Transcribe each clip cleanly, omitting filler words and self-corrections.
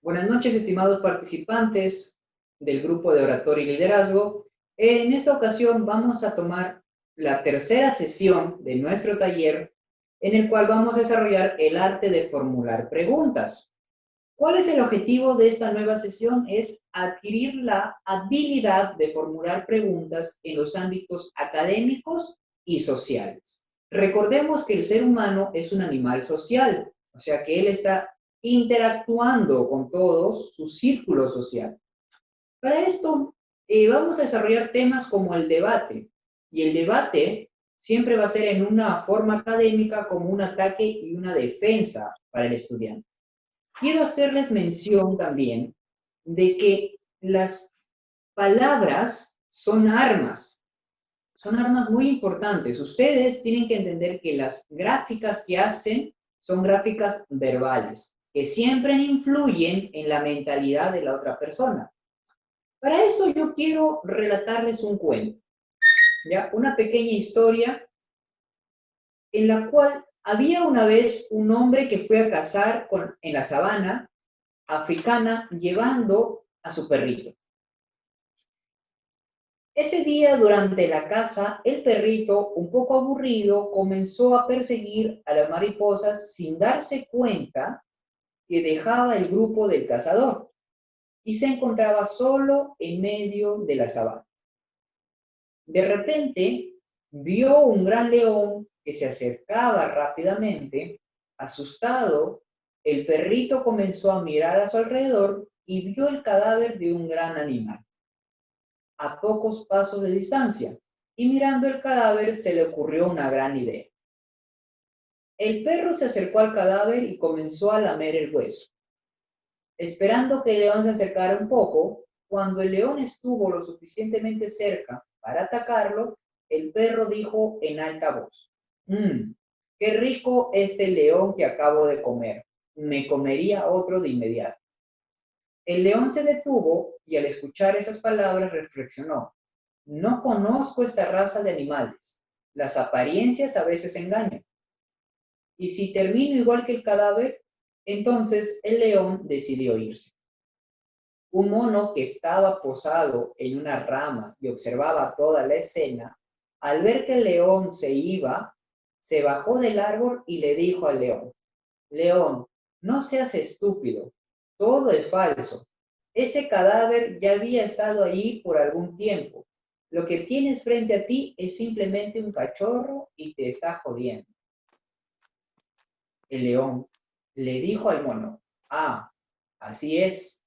Buenas noches, estimados participantes del grupo de oratoria y liderazgo. En esta ocasión vamos a tomar la tercera sesión de nuestro taller en el cual vamos a desarrollar el arte de formular preguntas. ¿Cuál es el objetivo de esta nueva sesión? Es adquirir la habilidad de formular preguntas en los ámbitos académicos y sociales. Recordemos que el ser humano es un animal social, o sea que él está interactuando con todos su círculo social. Para esto, vamos a desarrollar temas como el debate. Y el debate siempre va a ser en una forma académica como un ataque y una defensa para el estudiante. Quiero hacerles mención también de que las palabras son armas muy importantes. Ustedes tienen que entender que las gráficas que hacen son gráficas verbales, que siempre influyen en la mentalidad de la otra persona. Para eso yo quiero relatarles un cuento, ¿ya? Una pequeña historia en la cual había una vez un hombre que fue a cazar en la sabana africana llevando a su perrito. Ese día, durante la caza, el perrito, un poco aburrido, comenzó a perseguir a las mariposas sin darse cuenta que dejaba el grupo del cazador y se encontraba solo en medio de la sabana. De repente, vio un gran león que se acercaba rápidamente. Asustado, el perrito comenzó a mirar a su alrededor y vio el cadáver de un gran animal a pocos pasos de distancia, y mirando el cadáver se le ocurrió una gran idea. El perro se acercó al cadáver y comenzó a lamer el hueso, esperando que el león se acercara un poco. Cuando el león estuvo lo suficientemente cerca para atacarlo, el perro dijo en alta voz: qué rico este león que acabo de comer. Me comería otro de inmediato. El león se detuvo y al escuchar esas palabras reflexionó: no conozco esta raza de animales. Las apariencias a veces engañan. Y si termino igual que el cadáver, entonces el león decidió irse. Un mono que estaba posado en una rama y observaba toda la escena, al ver que el león se iba, se bajó del árbol y le dijo al león: León, no seas estúpido, todo es falso. Ese cadáver ya había estado allí por algún tiempo. Lo que tienes frente a ti es simplemente un cachorro y te está jodiendo. El león le dijo al mono: ah, así es.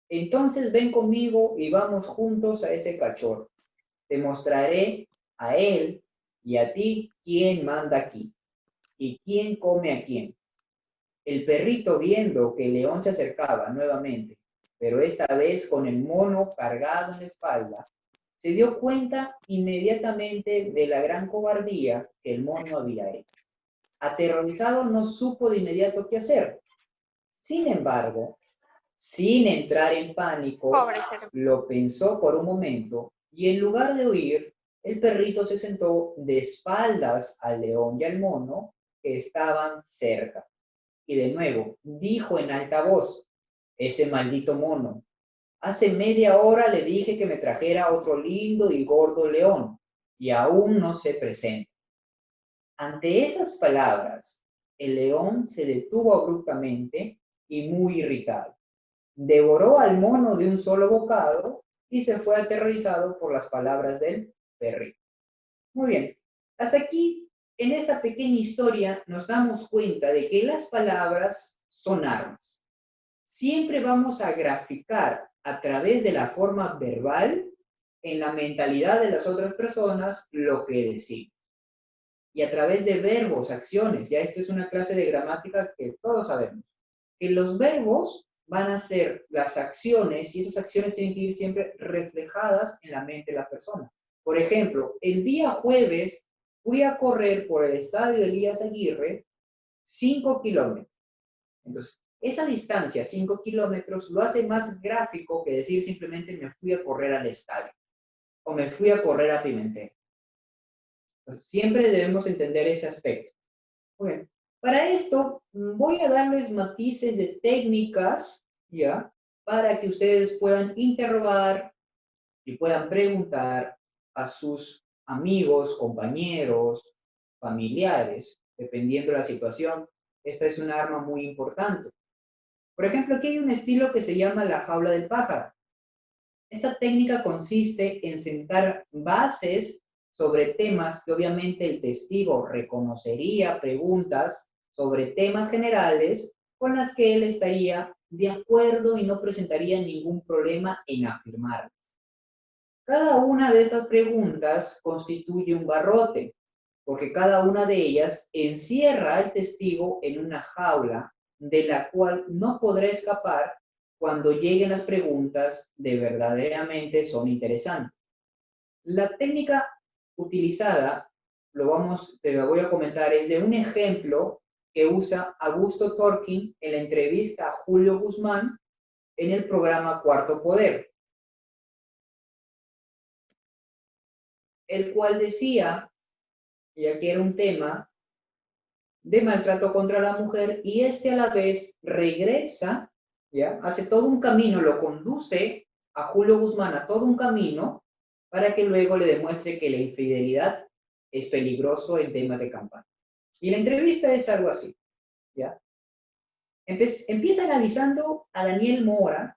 Entonces ven conmigo y vamos juntos a ese cachorro. Te mostraré a él y a ti quién manda aquí y quién come a quién. El perrito, viendo que el león se acercaba nuevamente, pero esta vez con el mono cargado en la espalda, se dio cuenta inmediatamente de la gran cobardía que el mono había hecho. Aterrorizado, no supo de inmediato qué hacer. Sin embargo, sin entrar en pánico, lo pensó por un momento y en lugar de huir, el perrito se sentó de espaldas al león y al mono que estaban cerca. Y de nuevo, dijo en alta voz: ese maldito mono. Hace media hora le dije que me trajera otro lindo y gordo león, y aún no se presenta. Ante esas palabras, el león se detuvo abruptamente y muy irritado. Devoró al mono de un solo bocado y se fue aterrorizado por las palabras del perrito. Muy bien, hasta aquí, en esta pequeña historia, nos damos cuenta de que las palabras son armas. Siempre vamos a graficar a través de la forma verbal en la mentalidad de las otras personas lo que decimos. Y a través de verbos, acciones, ya esta es una clase de gramática que todos sabemos, que los verbos van a ser las acciones y esas acciones tienen que ir siempre reflejadas en la mente de la persona. Por ejemplo, el día jueves fui a correr por el estadio Elías Aguirre 5 kilómetros. Entonces, esa distancia, 5 kilómetros, lo hace más gráfico que decir simplemente me fui a correr al estadio o me fui a correr a Pimentel. Entonces, siempre debemos entender ese aspecto. Bueno, para esto voy a darles matices de técnicas ¿ya? Para que ustedes puedan interrogar y puedan preguntar a sus amigos, compañeros, familiares, dependiendo de la situación. Esta es un arma muy importante. Por ejemplo, aquí hay un estilo que se llama la jaula del pájaro. Esta técnica consiste en sentar bases sobre temas que obviamente el testigo reconocería, preguntas sobre temas generales con las que él estaría de acuerdo y no presentaría ningún problema en afirmarlas. Cada una de estas preguntas constituye un barrote, porque cada una de ellas encierra al testigo en una jaula de la cual no podrá escapar cuando lleguen las preguntas de verdaderamente son interesantes. La técnica utilizada, te la voy a comentar, es de un ejemplo que usa Augusto Torkin en la entrevista a Julio Guzmán en el programa Cuarto Poder, el cual decía, y aquí era un tema de maltrato contra la mujer, y este a la vez regresa, ¿ya? Hace todo un camino, lo conduce a Julio Guzmán a todo un camino para que luego le demuestre que la infidelidad es peligroso en temas de campaña. Y la entrevista es algo así, ¿ya? Empieza analizando a Daniel Mora,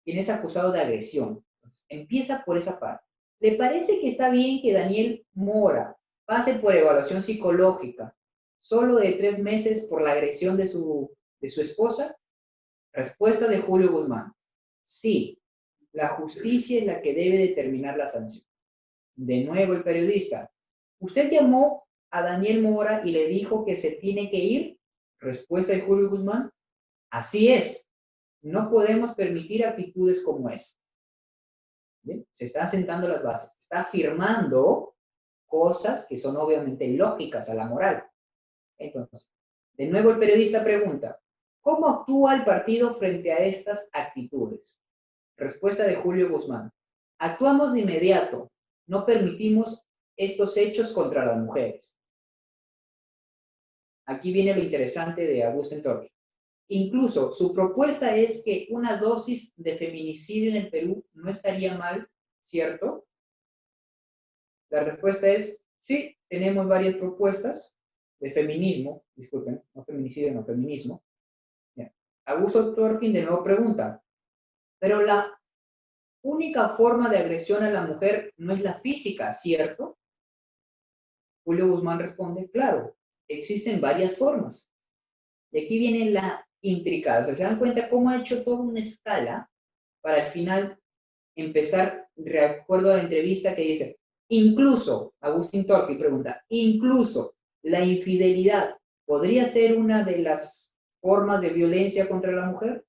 quien es acusado de agresión. Empieza por esa parte. ¿Le parece que está bien que Daniel Mora pase por evaluación psicológica solo de 3 meses por la agresión de su esposa? Respuesta de Julio Guzmán. Sí, la justicia es la que debe determinar la sanción. De nuevo el periodista. ¿Usted llamó a Daniel Mora y le dijo que se tiene que ir? Respuesta de Julio Guzmán. Así es. No podemos permitir actitudes como esa. ¿Bien? Se están sentando las bases. Está afirmando cosas que son obviamente lógicas a la moral. Entonces, de nuevo el periodista pregunta, ¿cómo actúa el partido frente a estas actitudes? Respuesta de Julio Guzmán. Actuamos de inmediato. No permitimos estos hechos contra las mujeres. Aquí viene lo interesante de Agustín Torque. Incluso su propuesta es que una dosis de feminicidio en el Perú no estaría mal, ¿cierto? La respuesta es sí, tenemos varias propuestas de feminismo, disculpen, no feminicidio, no feminismo. Bien. Augusto Torkin de nuevo pregunta, pero la única forma de agresión a la mujer no es la física, ¿cierto? Julio Guzmán responde, claro, existen varias formas. Y aquí viene la intricada, o sea, se dan cuenta cómo ha hecho toda una escala para al final empezar, de acuerdo a la entrevista que dice, incluso, Agustín Torque pregunta, incluso la infidelidad podría ser una de las formas de violencia contra la mujer.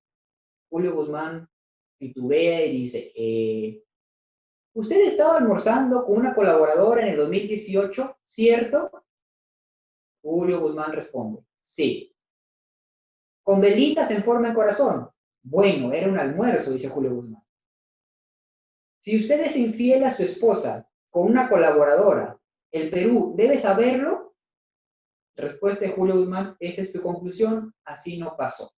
Julio Guzmán titubea y dice, ¿usted estaba almorzando con una colaboradora en el 2018, cierto? Julio Guzmán responde, sí. ¿Con velitas en forma de corazón? Bueno, era un almuerzo, dice Julio Guzmán. Si usted es infiel a su esposa con una colaboradora, ¿el Perú debe saberlo? Respuesta de Julio Guzmán, esa es tu conclusión, así no pasó.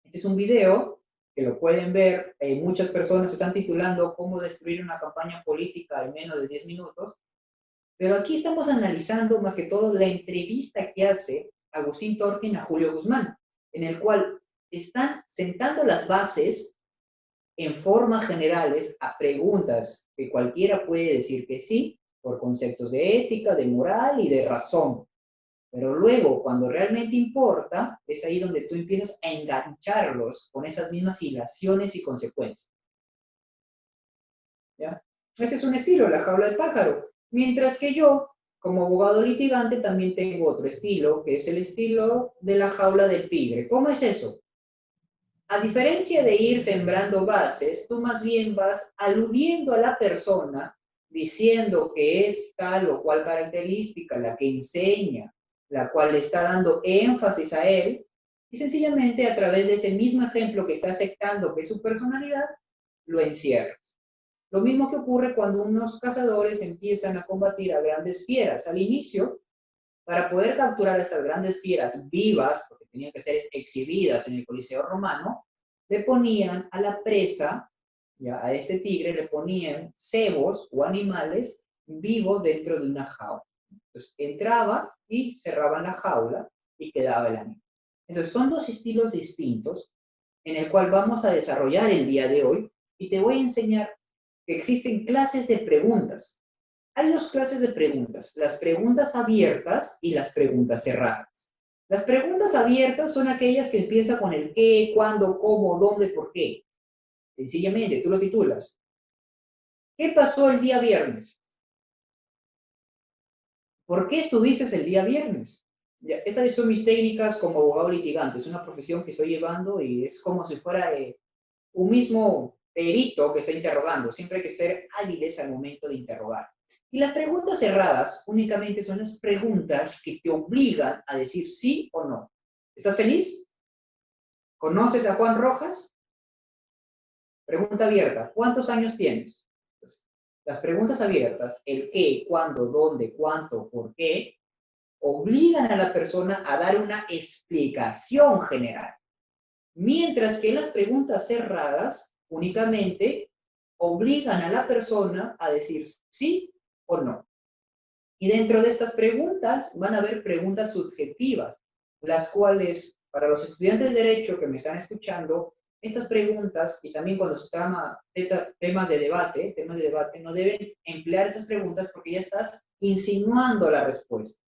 Este es un video que lo pueden ver, muchas personas están titulando cómo destruir una campaña política en menos de 10 minutos, pero aquí estamos analizando más que todo la entrevista que hace Agustín Torkin a Julio Guzmán, en el cual están sentando las bases en formas generales a preguntas que cualquiera puede decir que sí, por conceptos de ética, de moral y de razón. Pero luego, cuando realmente importa, es ahí donde tú empiezas a engancharlos con esas mismas hilaciones y consecuencias. ¿Ya? Ese es un estilo, la jaula del pájaro. Mientras que yo, como abogado litigante, también tengo otro estilo, que es el estilo de la jaula del tigre. ¿Cómo es eso? A diferencia de ir sembrando bases, tú más bien vas aludiendo a la persona, diciendo que es tal o cual característica la que enseña, la cual le está dando énfasis a él, y sencillamente a través de ese mismo ejemplo que está aceptando que es su personalidad, lo encierras. Lo mismo que ocurre cuando unos cazadores empiezan a combatir a grandes fieras. Al inicio, para poder capturar a estas grandes fieras vivas, porque tenían que ser exhibidas en el Coliseo Romano, le ponían a la presa, ya, a este tigre le ponían cebos o animales vivos dentro de una jaula. Entonces entraba y cerraban la jaula y quedaba el animal. Entonces son dos estilos distintos en el cual vamos a desarrollar el día de hoy y te voy a enseñar que existen clases de preguntas. Hay dos clases de preguntas, las preguntas abiertas y las preguntas cerradas. Las preguntas abiertas son aquellas que empiezan con el qué, cuándo, cómo, dónde, por qué. Sencillamente, tú lo titulas. ¿Qué pasó el día viernes? ¿Por qué estuviste el día viernes? Ya, estas son mis técnicas como abogado litigante. Es una profesión que estoy llevando y es como si fuera un mismo perito que está interrogando. Siempre hay que ser hábiles al momento de interrogar. Y las preguntas cerradas únicamente son las preguntas que te obligan a decir sí o no. ¿Estás feliz? ¿Conoces a Juan Rojas? Pregunta abierta. ¿Cuántos años tienes? Las preguntas abiertas, el qué, cuándo, dónde, cuánto, por qué, obligan a la persona a dar una explicación general. Mientras que las preguntas cerradas únicamente obligan a la persona a decir sí o no. Y dentro de estas preguntas van a haber preguntas subjetivas, las cuales, para los estudiantes de Derecho que me están escuchando, estas preguntas, y también cuando se trama temas de debate, no deben emplear estas preguntas porque ya estás insinuando la respuesta.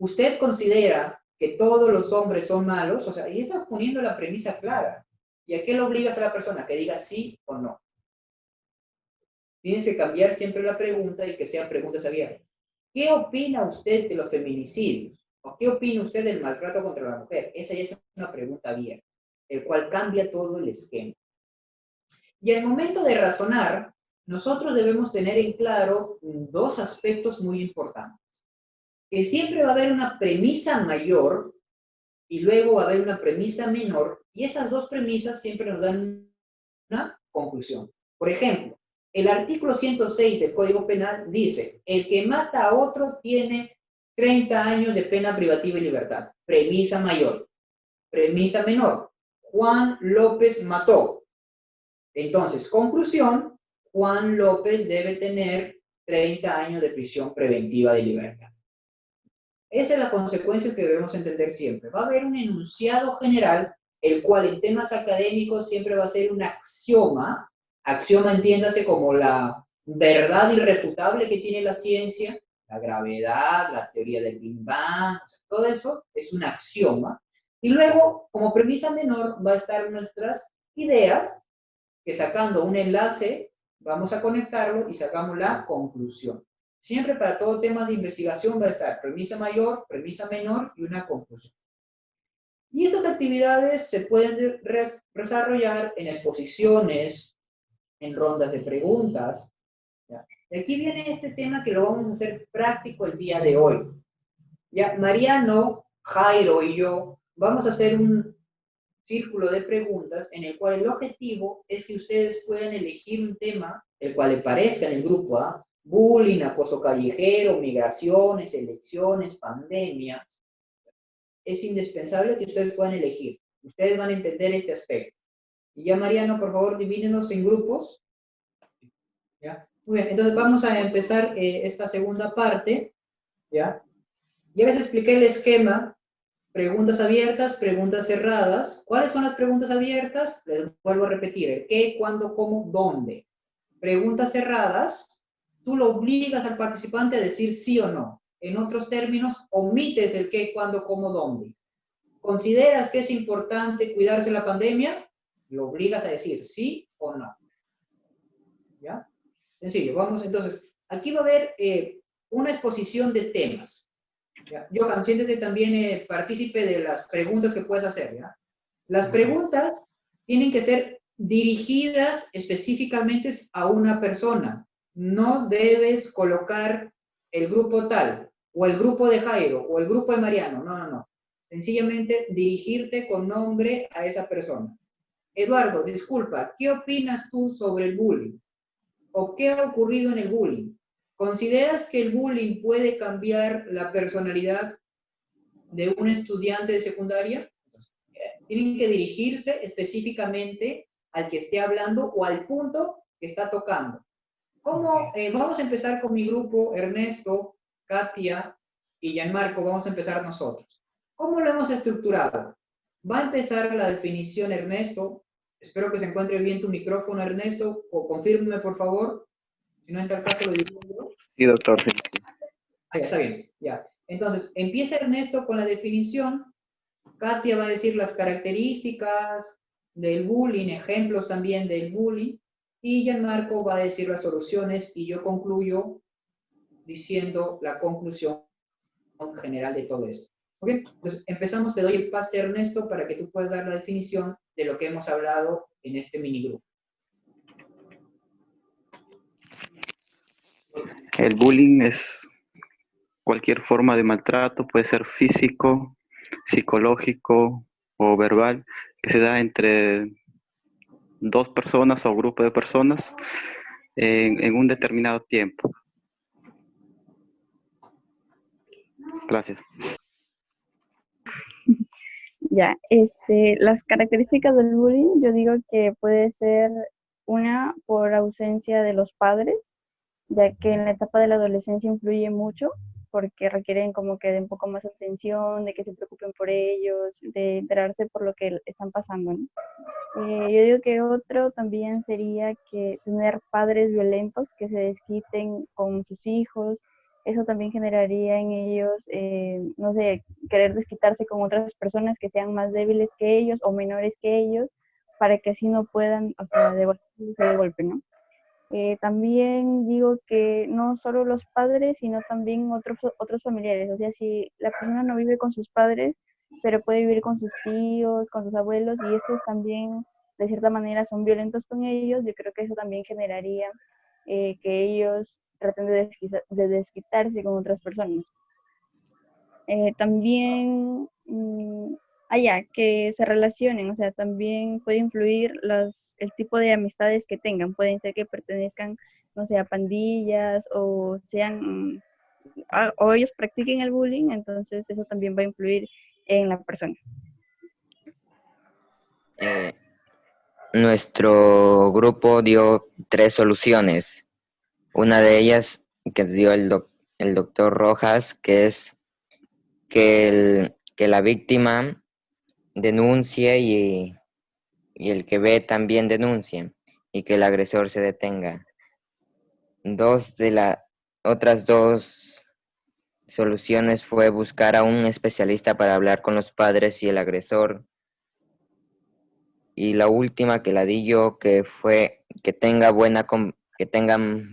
¿Usted considera que todos los hombres son malos? O sea, ahí estás poniendo la premisa clara. ¿Y a qué le obligas a la persona? Que diga sí o no. Tienes que cambiar siempre la pregunta y que sean preguntas abiertas. ¿Qué opina usted de los feminicidios? ¿O qué opina usted del maltrato contra la mujer? Esa ya es una pregunta abierta, el cual cambia todo el esquema. Y al momento de razonar, nosotros debemos tener en claro dos aspectos muy importantes. Que siempre va a haber una premisa mayor y luego va a haber una premisa menor, y esas dos premisas siempre nos dan una conclusión. Por ejemplo, el artículo 106 del Código Penal dice, el que mata a otro tiene 30 años de pena privativa de libertad. Premisa mayor. Premisa menor. Juan López mató. Entonces, conclusión, Juan López debe tener 30 años de prisión preventiva de libertad. Esa es la consecuencia que debemos entender siempre. Va a haber un enunciado general, el cual en temas académicos siempre va a ser un axioma. Axioma entiéndase como la verdad irrefutable que tiene la ciencia, la gravedad, la teoría del Big Bang, o sea, todo eso es un axioma. Y luego, como premisa menor, va a estar nuestras ideas, que sacando un enlace, vamos a conectarlo y sacamos la conclusión. Siempre para todo tema de investigación va a estar premisa mayor, premisa menor y una conclusión. Y estas actividades se pueden desarrollar en exposiciones, en rondas de preguntas. ¿Ya? Y aquí viene este tema que lo vamos a hacer práctico el día de hoy. Ya, Mariano, Jairo y yo vamos a hacer un círculo de preguntas en el cual el objetivo es que ustedes puedan elegir un tema el cual le parezca en el grupo A, bullying, acoso callejero, migraciones, elecciones, pandemias. Es indispensable que ustedes puedan elegir. Ustedes van a entender este aspecto. Y ya, Mariano, por favor, divídenos en grupos. ¿Ya? Muy bien, entonces vamos a empezar esta segunda parte. ¿Ya? Ya les expliqué el esquema. Preguntas abiertas, preguntas cerradas. ¿Cuáles son las preguntas abiertas? Les vuelvo a repetir, el qué, cuándo, cómo, dónde. Preguntas cerradas, tú lo obligas al participante a decir sí o no. En otros términos, omites el qué, cuándo, cómo, dónde. ¿Consideras que es importante cuidarse de la pandemia? Lo obligas a decir sí o no. ¿Ya? Sencillo, vamos entonces. Aquí va a haber una exposición de temas. ¿Ya? Johan, siéntete también partícipe de las preguntas que puedes hacer, ¿ya? Las preguntas tienen que ser dirigidas específicamente a una persona. No debes colocar el grupo tal, o el grupo de Jairo, o el grupo de Mariano. No, no, no. Sencillamente dirigirte con nombre a esa persona. Eduardo, disculpa, ¿qué opinas tú sobre el bullying? ¿O qué ha ocurrido en el bullying? ¿Consideras que el bullying puede cambiar la personalidad de un estudiante de secundaria? Tienen que dirigirse específicamente al que esté hablando o al punto que está tocando. ¿Cómo? Vamos a empezar con mi grupo, Ernesto, Katia y Gianmarco, vamos a empezar nosotros. ¿Cómo lo hemos estructurado? Va a empezar la definición Ernesto. Espero que se encuentre bien tu micrófono, Ernesto, o confírmeme, por favor. Si no, en tal caso lo digo. Sí, doctor, sí. Ah, ya está bien, ya. Entonces, empieza Ernesto con la definición. Katia va a decir las características del bullying, ejemplos también del bullying, y Gianmarco va a decir las soluciones y yo concluyo diciendo la conclusión general de todo esto. ¿Ok? Entonces, empezamos, te doy el pase, Ernesto, para que tú puedas dar la definición de lo que hemos hablado en este minigrupo. El bullying es cualquier forma de maltrato, puede ser físico, psicológico o verbal, que se da entre dos personas o grupo de personas en un determinado tiempo. Gracias. Ya, las características del bullying, yo digo que puede ser una por ausencia de los padres, ya que en la etapa de la adolescencia influye mucho, porque requieren como que de un poco más atención, de que se preocupen por ellos, de enterarse por lo que están pasando, ¿no? Yo digo que otro también sería que tener padres violentos que se desquiten con sus hijos, eso también generaría en ellos, no sé, querer desquitarse con otras personas que sean más débiles que ellos o menores que ellos, para que así no puedan, o sea, devolverse de golpe, ¿no? También digo que no solo los padres, sino también otros familiares. O sea, si la persona no vive con sus padres, pero puede vivir con sus tíos, con sus abuelos, y estos también, de cierta manera, son violentos con ellos, yo creo que eso también generaría que ellos traten de desquitarse con otras personas. También, que se relacionen, o sea, también puede influir el tipo de amistades que tengan. Pueden ser que pertenezcan, no sé, a pandillas o sean, o ellos practiquen el bullying, entonces eso también va a influir en la persona. Nuestro grupo dio 3 soluciones. Una de ellas que dio el doctor Rojas, que es que la víctima denuncie y el que ve también denuncie y que el agresor se detenga. Otras dos soluciones fue buscar a un especialista para hablar con los padres y el agresor. Y la última que la di yo, que fue que tengan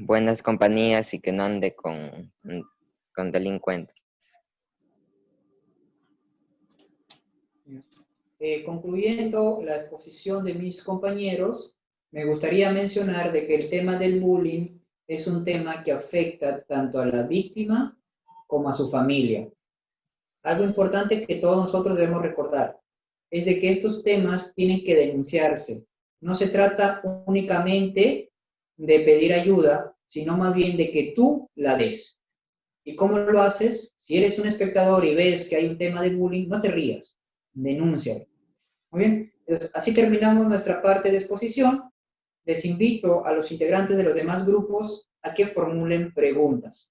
buenas compañías y que no ande con delincuentes. Concluyendo la exposición de mis compañeros, me gustaría mencionar de que el tema del bullying es un tema que afecta tanto a la víctima como a su familia. Algo importante que todos nosotros debemos recordar es de que estos temas tienen que denunciarse. No se trata únicamente de pedir ayuda, sino más bien de que tú la des. ¿Y cómo lo haces? Si eres un espectador y ves que hay un tema de bullying, no te rías, denúncialo. Muy bien, entonces, así terminamos nuestra parte de exposición. Les invito a los integrantes de los demás grupos a que formulen preguntas.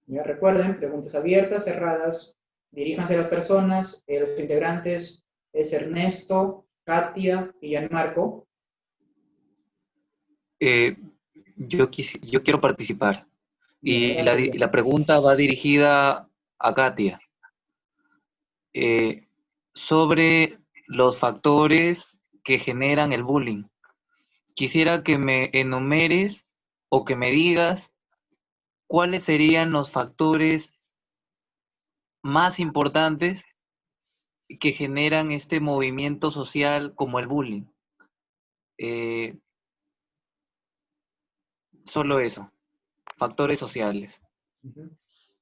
Ya recuerden, preguntas abiertas, cerradas, diríjanse a las personas, los integrantes es Ernesto, Katia y Gianmarco. Yo quiero participar. Y la pregunta va dirigida a Katia. Sobre los factores que generan el bullying. Quisiera que me enumeres o que me digas cuáles serían los factores más importantes que generan este movimiento social como el bullying. Solo eso, factores sociales.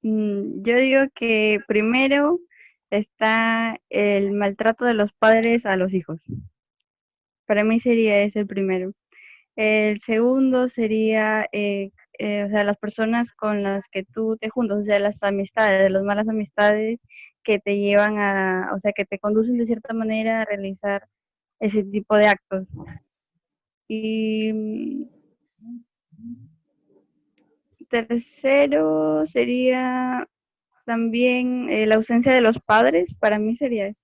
Yo digo que primero está el maltrato de los padres a los hijos. Para mí sería ese el primero. El segundo sería, o sea, las personas con las que tú te juntas, o sea, las amistades, las malas amistades que te llevan o sea, que te conducen de cierta manera a realizar ese tipo de actos. Y tercero sería también la ausencia de los padres, para mí sería eso.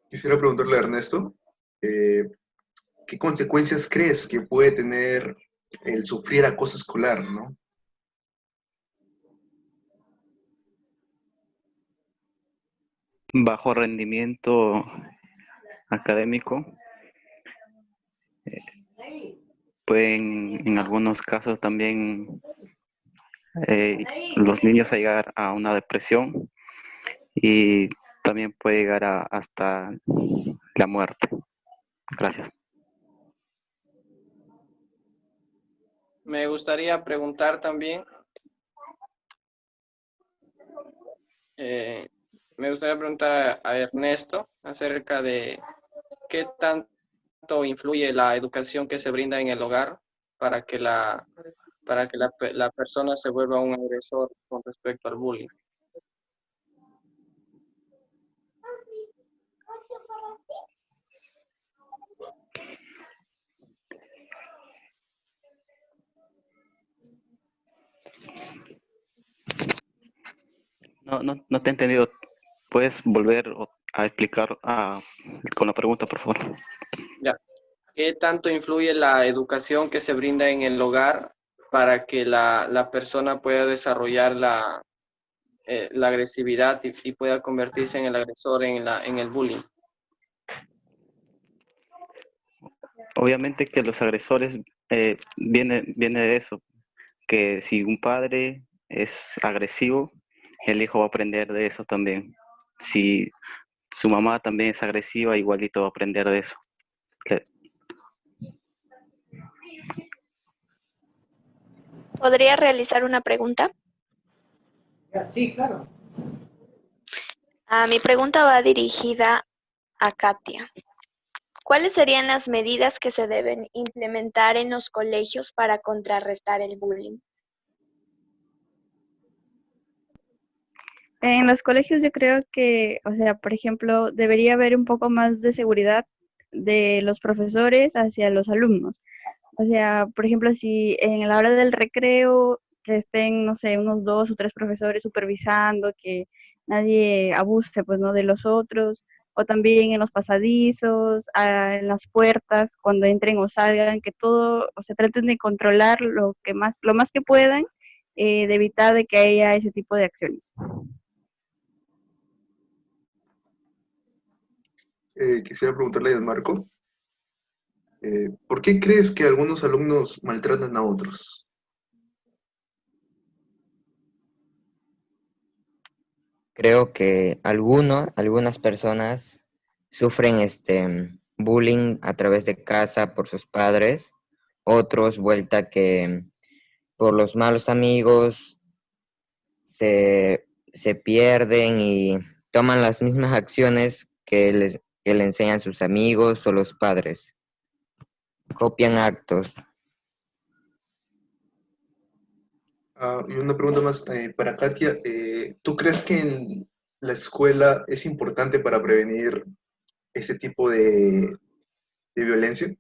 Quisiera preguntarle a Ernesto, ¿qué consecuencias crees que puede tener el sufrir acoso escolar, ¿no? Bajo rendimiento académico, pueden en algunos casos también los niños a llegar a una depresión y también puede llegar hasta la muerte. Gracias. Me gustaría preguntar también, me gustaría preguntar a Ernesto acerca de qué tanto influye la educación que se brinda en el hogar para que la persona se vuelva un agresor con respecto al bullying. No te he entendido. ¿Puedes volver a explicar con la pregunta, por favor? Ya. ¿Qué tanto influye la educación que se brinda en el hogar para que la persona pueda desarrollar la agresividad y pueda convertirse en el agresor en el bullying? Obviamente que los agresores viene de eso, que si un padre es agresivo, el hijo va a aprender de eso también. Si su mamá también es agresiva, igualito va a aprender de eso. ¿Podría realizar una pregunta? Sí, claro. Mi pregunta va dirigida a Katia. ¿Cuáles serían las medidas que se deben implementar en los colegios para contrarrestar el bullying? En los colegios yo creo que, o sea, por ejemplo, debería haber un poco más de seguridad de los profesores hacia los alumnos. O sea, por ejemplo, si en la hora del recreo que estén, no sé, unos 2 o 3 profesores supervisando, que nadie abuse, pues, ¿no? De los otros, o también en los pasadizos, en las puertas, cuando entren o salgan, que todo, o sea, traten de controlar lo más que puedan, de evitar de que haya ese tipo de acciones. Quisiera preguntarle a Marco, ¿por qué crees que algunos alumnos maltratan a otros? Creo que algunas personas sufren bullying a través de casa por sus padres, otros vuelta que por los malos amigos se pierden y toman las mismas acciones que le enseñan sus amigos o los padres. Copian actos. Y una pregunta más para Katia. ¿Tú crees que en la escuela es importante para prevenir ese tipo de violencia?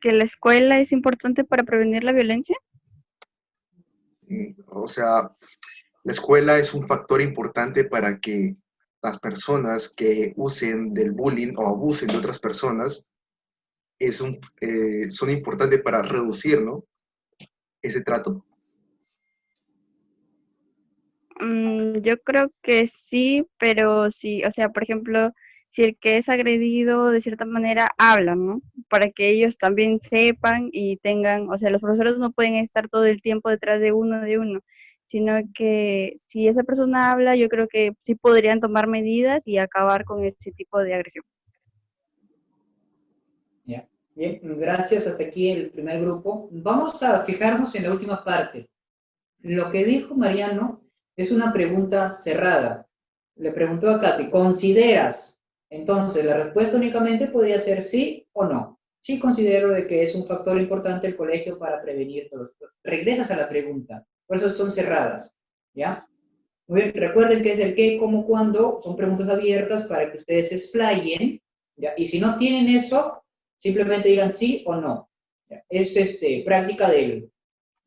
¿Que la escuela es importante para prevenir la violencia? O sea, la escuela es un factor importante para que las personas que usen del bullying o abusen de otras personas son importantes para reducir, ¿no? Ese trato. Yo creo que sí, pero sí, o sea, por ejemplo, si el que es agredido de cierta manera habla, ¿no? Para que ellos también sepan y tengan, o sea, los profesores no pueden estar todo el tiempo detrás de uno, sino que si esa persona habla, yo creo que sí podrían tomar medidas y acabar con ese tipo de agresión. Ya. Bien, gracias. Hasta aquí el primer grupo. Vamos a fijarnos en la última parte. Lo que dijo Mariano es una pregunta cerrada. Le preguntó a Katy, ¿consideras? Entonces, la respuesta únicamente podría ser sí o no. sí considero de que es un factor importante el colegio para prevenir todo esto. Regresas a la pregunta, por eso son cerradas, ¿ya? Muy bien, recuerden que es el qué, cómo, cuándo, son preguntas abiertas para que ustedes se explayen, ¿ya? Y si no tienen eso, simplemente digan sí o no. ¿Ya? Es práctica del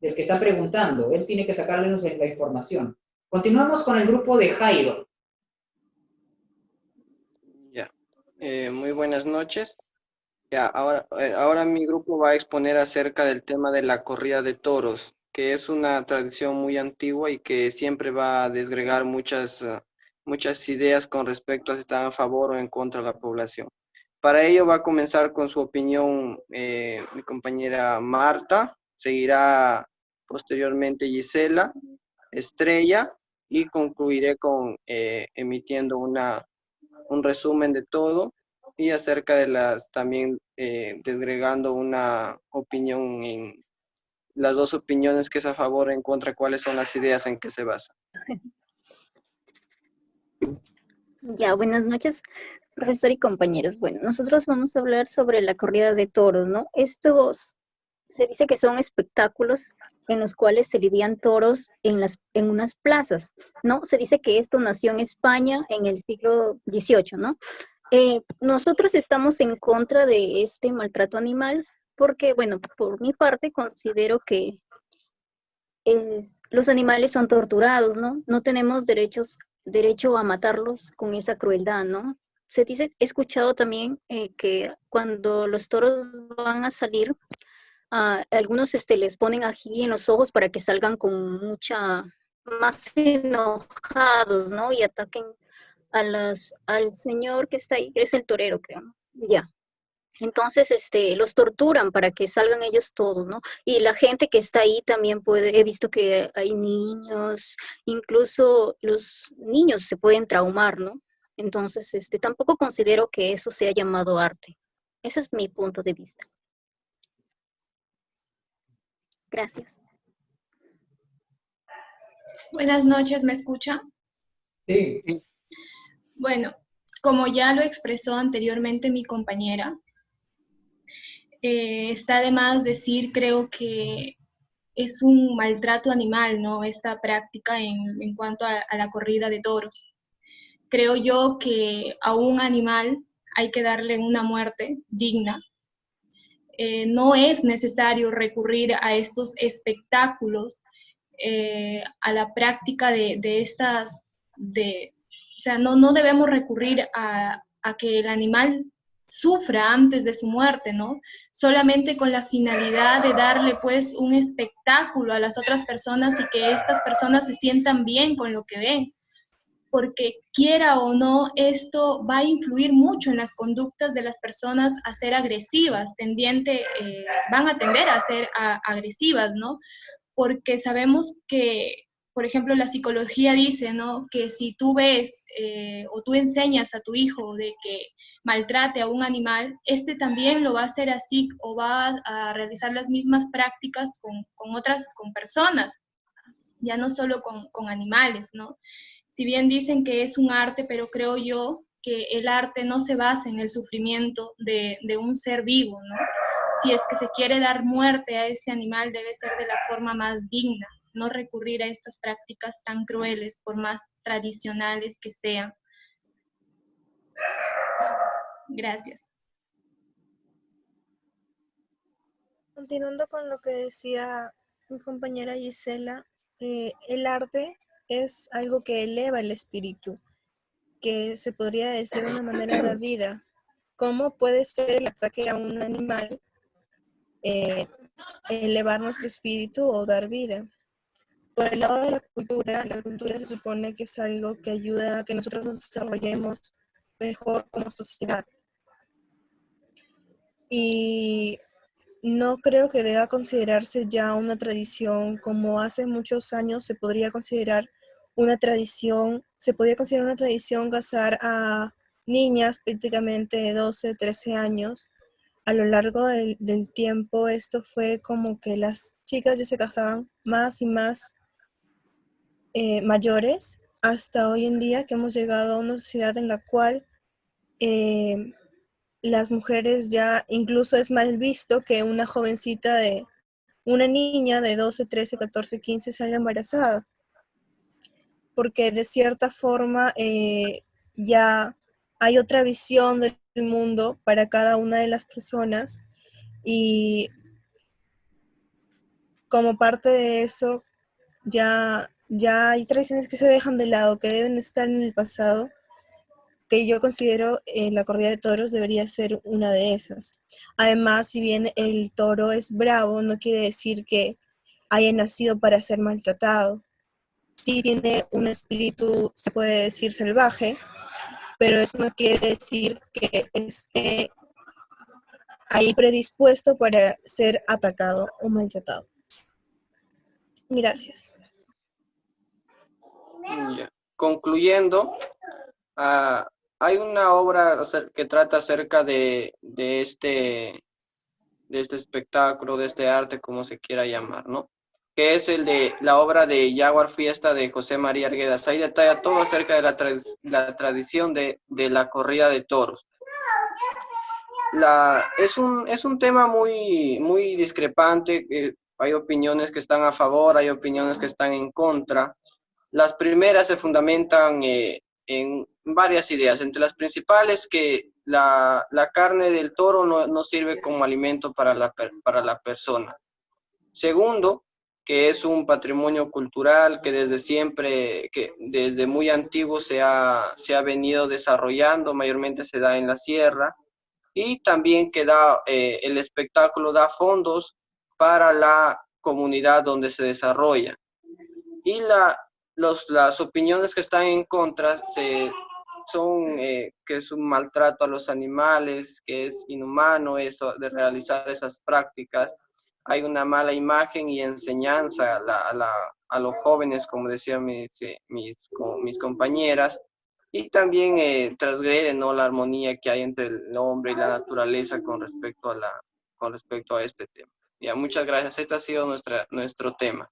que está preguntando, él tiene que sacarles la información. Continuamos con el grupo de Jairo. Ya. Muy buenas noches. Ya, ahora mi grupo va a exponer acerca del tema de la corrida de toros, que es una tradición muy antigua y que siempre va a desgregar muchas ideas con respecto a si están a favor o en contra de la población. Para ello va a comenzar con su opinión mi compañera Marta, seguirá posteriormente Gisela, Estrella, y concluiré con emitiendo un resumen de todo y acerca de también desgregando una opinión en las dos opiniones que es a favor o en contra, cuáles son las ideas en que se basa. Ya, buenas noches, profesor y compañeros. Bueno, nosotros vamos a hablar sobre la corrida de toros, ¿no? Estos se dice que son espectáculos en los cuales se lidian toros en unas plazas, ¿no? Se dice que esto nació en España en el siglo XVIII, ¿no? Nosotros estamos en contra de este maltrato animal porque, bueno, por mi parte considero que los animales son torturados, ¿no? No tenemos derecho a matarlos con esa crueldad, ¿no? Se dice, he escuchado también que cuando los toros van a salir, algunos les ponen ají en los ojos para que salgan con mucha más enojados, ¿no? Y ataquen al señor que está ahí, que es el torero, creo, ¿no? Ya. Entonces, los torturan para que salgan ellos todos, ¿no? Y la gente que está ahí también he visto que hay niños, incluso los niños se pueden traumar, ¿no? Entonces, tampoco considero que eso sea llamado arte. Ese es mi punto de vista. Gracias. Buenas noches, ¿me escucha? Sí. Bueno, como ya lo expresó anteriormente mi compañera, está de más decir, creo que es un maltrato animal, ¿no? Esta práctica en cuanto a la corrida de toros. Creo yo que a un animal hay que darle una muerte digna. No es necesario recurrir a estos espectáculos, a la práctica de estas, o sea, no debemos recurrir a que el animal sufra antes de su muerte, ¿no? Solamente con la finalidad de darle pues un espectáculo a las otras personas y que estas personas se sientan bien con lo que ven, porque quiera o no, esto va a influir mucho en las conductas de las personas a ser agresivas, van a tender a ser agresivas, ¿no? Porque sabemos que, por ejemplo, la psicología dice, ¿no? Que si tú ves o tú enseñas a tu hijo de que maltrate a un animal, este también lo va a hacer así o va a realizar las mismas prácticas con personas, ya no solo con animales, ¿no? Si bien dicen que es un arte, pero creo yo que el arte no se basa en el sufrimiento de un ser vivo, ¿no? Si es que se quiere dar muerte a este animal, debe ser de la forma más digna, no recurrir a estas prácticas tan crueles, por más tradicionales que sean. Gracias. Continuando con lo que decía mi compañera Gisela, el arte es algo que eleva el espíritu, que se podría decir de una manera de vida. ¿Cómo puede ser el ataque a un animal elevar nuestro espíritu o dar vida? Por el lado de la cultura se supone que es algo que ayuda a que nosotros nos desarrollemos mejor como sociedad. Y no creo que deba considerarse ya una tradición como hace muchos años se podría considerar una tradición, se podía considerar una tradición casar a niñas prácticamente de 12, 13 años. A lo largo del tiempo esto fue como que las chicas ya se casaban más y más mayores hasta hoy en día que hemos llegado a una sociedad en la cual las mujeres ya incluso es mal visto que una jovencita una niña de 12, 13, 14, 15 salga embarazada, porque de cierta forma ya hay otra visión del mundo para cada una de las personas y como parte de eso ya hay tradiciones que se dejan de lado, que deben estar en el pasado, que yo considero la corrida de toros debería ser una de esas. Además, si bien el toro es bravo, no quiere decir que haya nacido para ser maltratado. Sí tiene un espíritu, se puede decir, salvaje, pero eso no quiere decir que esté ahí predispuesto para ser atacado o maltratado. Gracias. Ya. Concluyendo, hay una obra que trata acerca de este espectáculo, de este arte, como se quiera llamar, ¿no? Que es la obra de Jaguar Fiesta de José María Arguedas. Ahí detalla todo acerca de la tradición de la corrida de toros. Es un tema muy discrepante. Hay opiniones que están a favor, hay opiniones que están en contra. Las primeras se fundamentan en varias ideas. Entre las principales, que la carne del toro no sirve como alimento para la persona. Segundo, que es un patrimonio cultural que desde siempre, que desde muy antiguo se ha venido desarrollando, mayormente se da en la sierra, y también que el espectáculo da fondos para la comunidad donde se desarrolla. Y las opiniones que están en contra son que es un maltrato a los animales, que es inhumano eso de realizar esas prácticas. Hay una mala imagen y enseñanza a los jóvenes, como decían mis compañeras, y también transgrede, ¿no?, la armonía que hay entre el hombre y la naturaleza con respecto a este tema. Ya, muchas gracias. Este ha sido nuestro tema.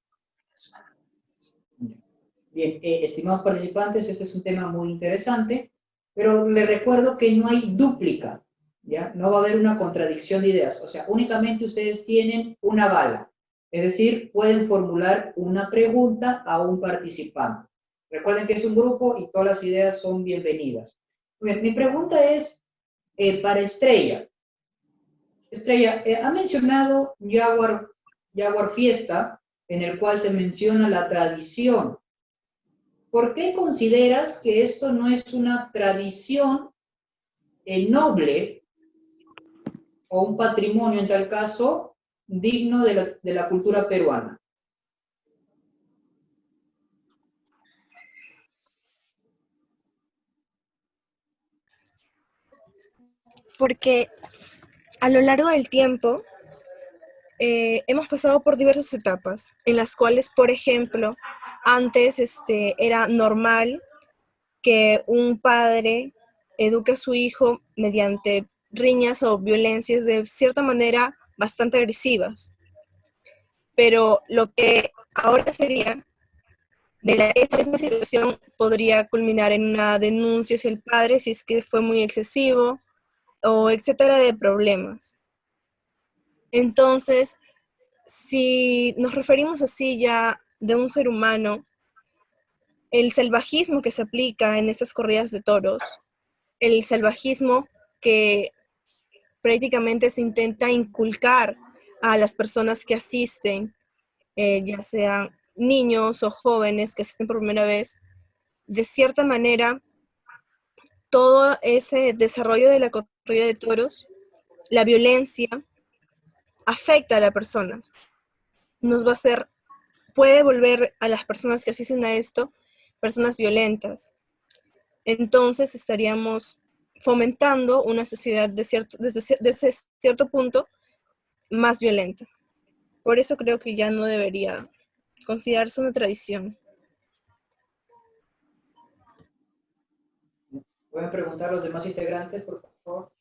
Bien, estimados participantes, este es un tema muy interesante, pero les recuerdo que no hay dúplica, ¿ya? No va a haber una contradicción de ideas, o sea, únicamente ustedes tienen una bala, es decir, pueden formular una pregunta a un participante. Recuerden que es un grupo y todas las ideas son bienvenidas. Bien, mi pregunta es para Estrella. Estrella, ha mencionado Jaguar Fiesta, en el cual se menciona la tradición. ¿Por qué consideras que esto no es una tradición noble o un patrimonio, en tal caso, digno de la cultura peruana? Porque a lo largo del tiempo hemos pasado por diversas etapas en las cuales, por ejemplo, antes era normal que un padre eduque a su hijo mediante riñas o violencias de cierta manera bastante agresivas. Pero lo que ahora sería, esta misma situación podría culminar en una denuncia hacia el padre si es que fue muy excesivo o etcétera de problemas. Entonces, si nos referimos así ya de un ser humano, el salvajismo que se aplica en estas corridas de toros, el salvajismo que prácticamente se intenta inculcar a las personas que asisten, ya sean niños o jóvenes que asisten por primera vez, de cierta manera, todo ese desarrollo de la corrida de toros, la violencia, afecta a la persona. Nos va a hacer, puede volver a las personas que asisten a esto, personas violentas. Entonces estaríamos fomentando una sociedad desde cierto punto más violenta. Por eso creo que ya no debería considerarse una tradición. ¿Pueden preguntar a los demás integrantes, por favor?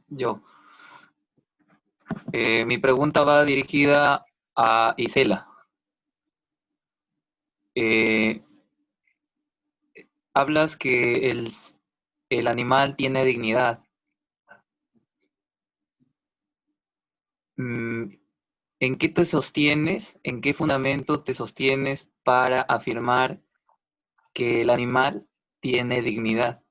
Yo. Mi pregunta va dirigida a Isela. eh, hablas que el animal tiene dignidad. Mm, ¿En qué te sostienes, en qué fundamento te sostienes para afirmar que el animal tiene dignidad?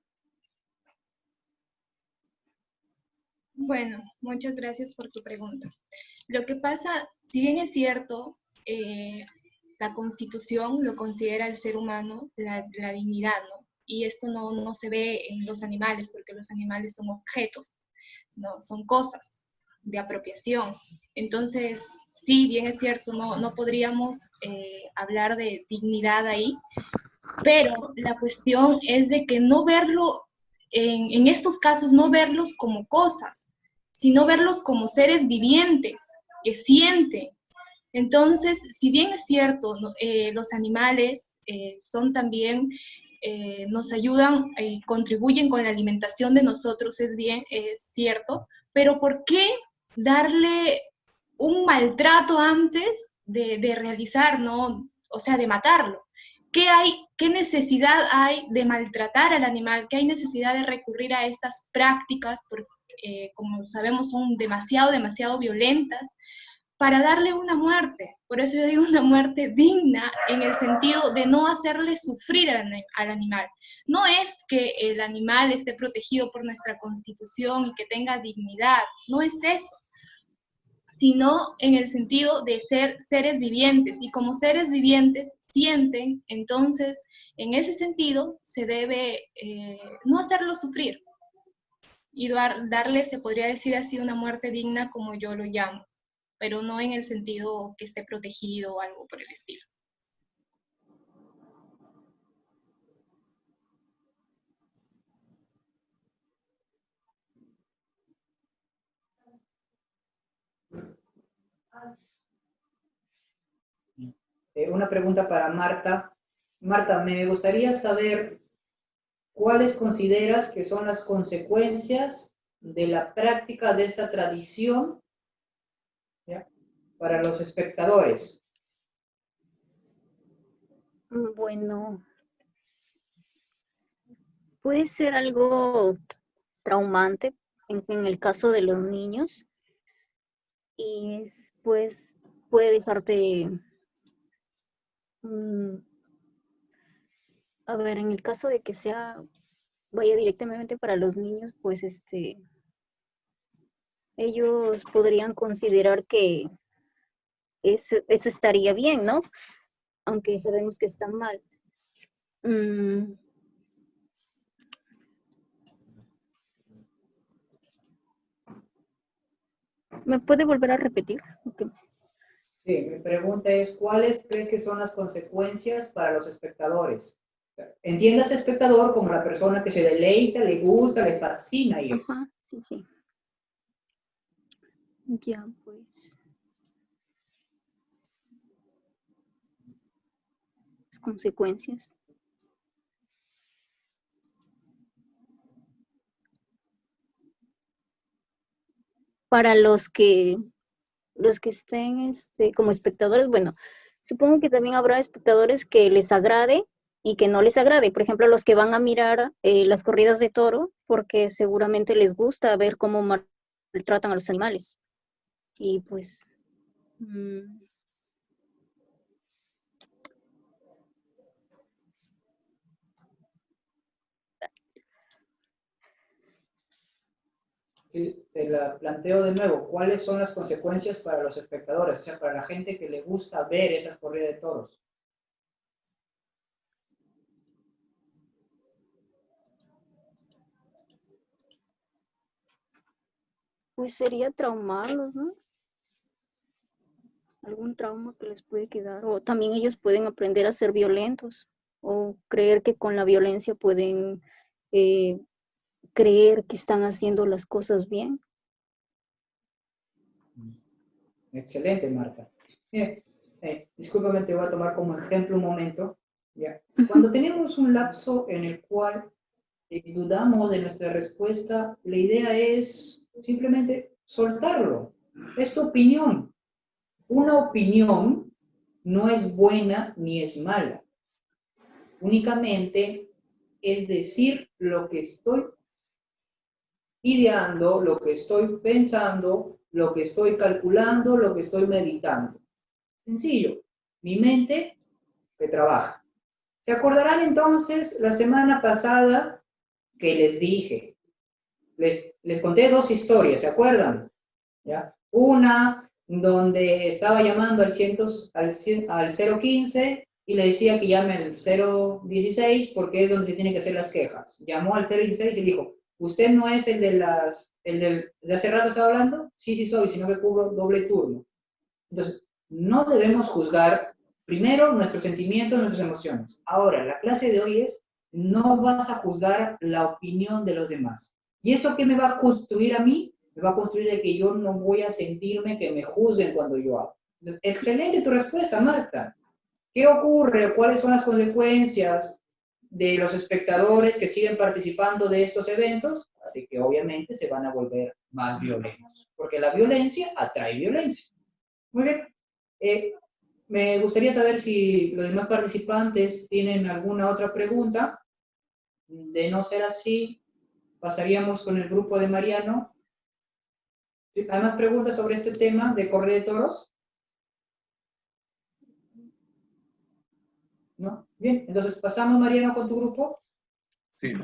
Bueno, muchas gracias por tu pregunta. Lo que pasa, si bien es cierto, la Constitución lo considera el ser humano la dignidad, ¿no? Y esto no se ve en los animales, porque los animales son objetos, ¿no? Son cosas de apropiación. Entonces, sí, bien es cierto, no podríamos hablar de dignidad ahí, pero la cuestión es de que no verlo, en estos casos, no verlos como cosas, sino verlos como seres vivientes que sienten. Entonces, si bien es cierto, los animales son también, nos ayudan y contribuyen con la alimentación de nosotros, es cierto, pero ¿por qué darle un maltrato antes de realizar, ¿no? O sea, de matarlo? ¿Qué necesidad hay de maltratar al animal? ¿Qué hay necesidad de recurrir a estas prácticas? Porque, como sabemos, son demasiado violentas para darle una muerte. Por eso yo digo una muerte digna en el sentido de no hacerle sufrir al animal. No es que el animal esté protegido por nuestra Constitución y que tenga dignidad, no es eso, sino en el sentido de ser seres vivientes, y como seres vivientes sienten, entonces en ese sentido se debe no hacerlo sufrir y darle, se podría decir así, una muerte digna como yo lo llamo, pero no en el sentido que esté protegido o algo por el estilo. Una pregunta para Marta. Marta, me gustaría saber cuáles consideras que son las consecuencias de la práctica de esta tradición, ¿ya?, para los espectadores. Bueno, puede ser algo traumante en el caso de los niños y pues puede dejarte, a ver, en el caso de que vaya directamente para los niños, pues ellos podrían considerar que eso estaría bien, ¿no? Aunque sabemos que está mal. ¿Me puede volver a repetir? Okay. Sí, mi pregunta es, ¿cuáles crees que son las consecuencias para los espectadores? Entiendas espectador como la persona que se deleita, le gusta, le fascina ir. Ajá, sí, sí. Ya, pues. Las consecuencias. Para los que estén como espectadores, bueno, supongo que también habrá espectadores que les agrade y que no les agrade. Por ejemplo, los que van a mirar las corridas de toro, porque seguramente les gusta ver cómo maltratan a los animales. Y pues... Sí, te la planteo de nuevo. ¿Cuáles son las consecuencias para los espectadores? O sea, para la gente que le gusta ver esas corridas de toros. Pues sería traumarlos, ¿no? Algún trauma que les puede quedar. O también ellos pueden aprender a ser violentos o creer que con la violencia pueden creer que están haciendo las cosas bien. Excelente, Marta. Bien, discúlpame, te voy a tomar como ejemplo un momento. ¿Ya? Cuando tenemos un lapso en el cual dudamos de nuestra respuesta, la idea es simplemente soltarlo. Es tu opinión. Una opinión no es buena ni es mala. únicamente es decir lo que estoy ideando, lo que estoy pensando, lo que estoy calculando, lo que estoy meditando. Sencillo, mi mente que trabaja. ¿Se acordarán entonces la semana pasada que les dije? Les conté dos historias, ¿se acuerdan? ¿Ya? Una donde estaba llamando al 015 y le decía que llame al 016 porque es donde se tienen que hacer las quejas. Llamó al 016 y dijo, ¿usted no es el de hace rato estaba hablando? Sí, sí soy, sino que cubro doble turno. Entonces, no debemos juzgar primero nuestros sentimientos, nuestras emociones. Ahora, la clase de hoy es, no vas a juzgar la opinión de los demás. ¿Y eso qué me va a construir a mí? Me va a construir de que yo no voy a sentirme que me juzguen cuando yo hablo. Entonces, excelente tu respuesta, Marta. ¿Qué ocurre? ¿Cuáles son las consecuencias de los espectadores que siguen participando de estos eventos? Así que obviamente se van a volver más violentos, porque la violencia atrae violencia. Muy bien. Me gustaría saber si los demás participantes tienen alguna otra pregunta. De no ser así, pasaríamos con el grupo de Mariano. ¿Hay más preguntas sobre este tema de corrida de toros? ¿No? Bien, entonces pasamos, Mariano, con tu grupo. Sí,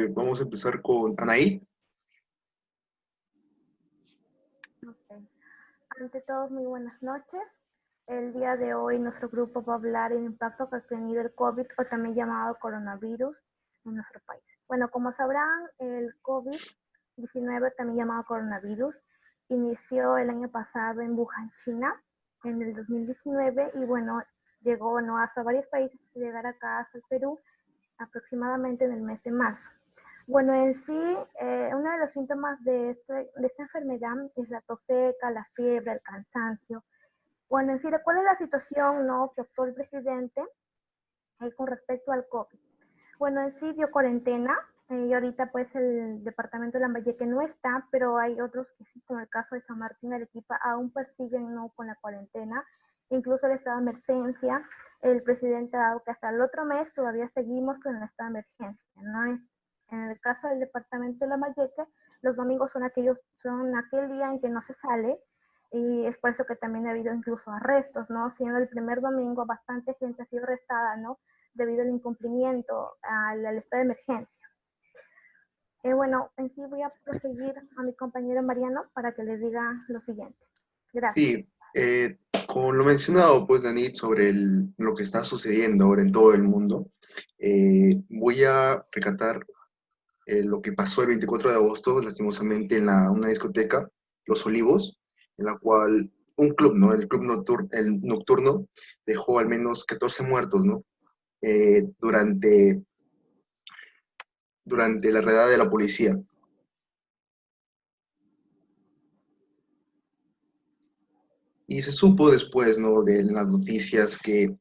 vamos a empezar con Anaí. Okay. Ante todo, muy buenas noches. El día de hoy nuestro grupo va a hablar del impacto que ha tenido el COVID, o también llamado coronavirus, en nuestro país. Bueno, como sabrán, el COVID-19, también llamado coronavirus, inició el año pasado en Wuhan, China, en el 2019, y bueno, llegó hasta varios países, llegar acá hasta el Perú, aproximadamente en el mes de marzo. Bueno, en sí, uno de los síntomas de esta enfermedad es la tos seca, la fiebre, el cansancio. Bueno, en sí, ¿cuál es la situación que optó el presidente con respecto al COVID? Bueno, en sí dio cuarentena, y ahorita pues el departamento de Lambayeque no está, pero hay otros que sí, como el caso de San Martín de Arequipa, aún persiguen con la cuarentena, incluso el estado de emergencia. El presidente ha dado que hasta el otro mes todavía seguimos con el estado de emergencia, ¿no? En el caso del departamento de Lambayeque, los domingos son aquel día en que no se sale, y es por eso que también ha habido incluso arrestos, ¿no? Siendo el primer domingo, bastante gente ha sido arrestada, ¿no? Debido al incumplimiento al estado de emergencia. Bueno, en sí voy a proseguir a mi compañero Mariano para que les diga lo siguiente. Gracias. Sí, como lo mencionado, pues, Danit, sobre lo que está sucediendo ahora en todo el mundo, voy a recatar lo que pasó el 24 de agosto, lastimosamente, en una discoteca, Los Olivos, en la cual un club, ¿no? El club nocturno dejó al menos 14 muertos, ¿no? Durante la redada de la policía. Y se supo después, ¿no?, de las noticias que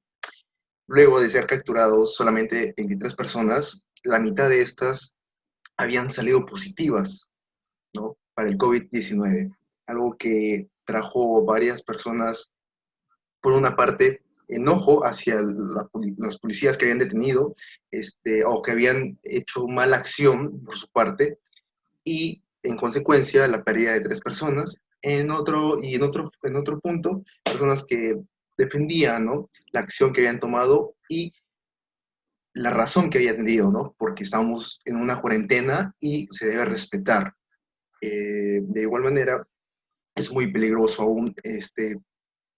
luego de ser capturados solamente 23 personas, la mitad de estas habían salido positivas, ¿no?, para el COVID-19. Algo que trajo varias personas, por una parte, enojo hacia los policías que habían detenido, o que habían hecho mala acción por su parte, y en consecuencia la pérdida de 3 personas. En otro punto, personas que defendían, ¿no?, la acción que habían tomado y la razón que habían tenido, ¿no?, porque estamos en una cuarentena y se debe respetar. De igual manera, es muy peligroso aún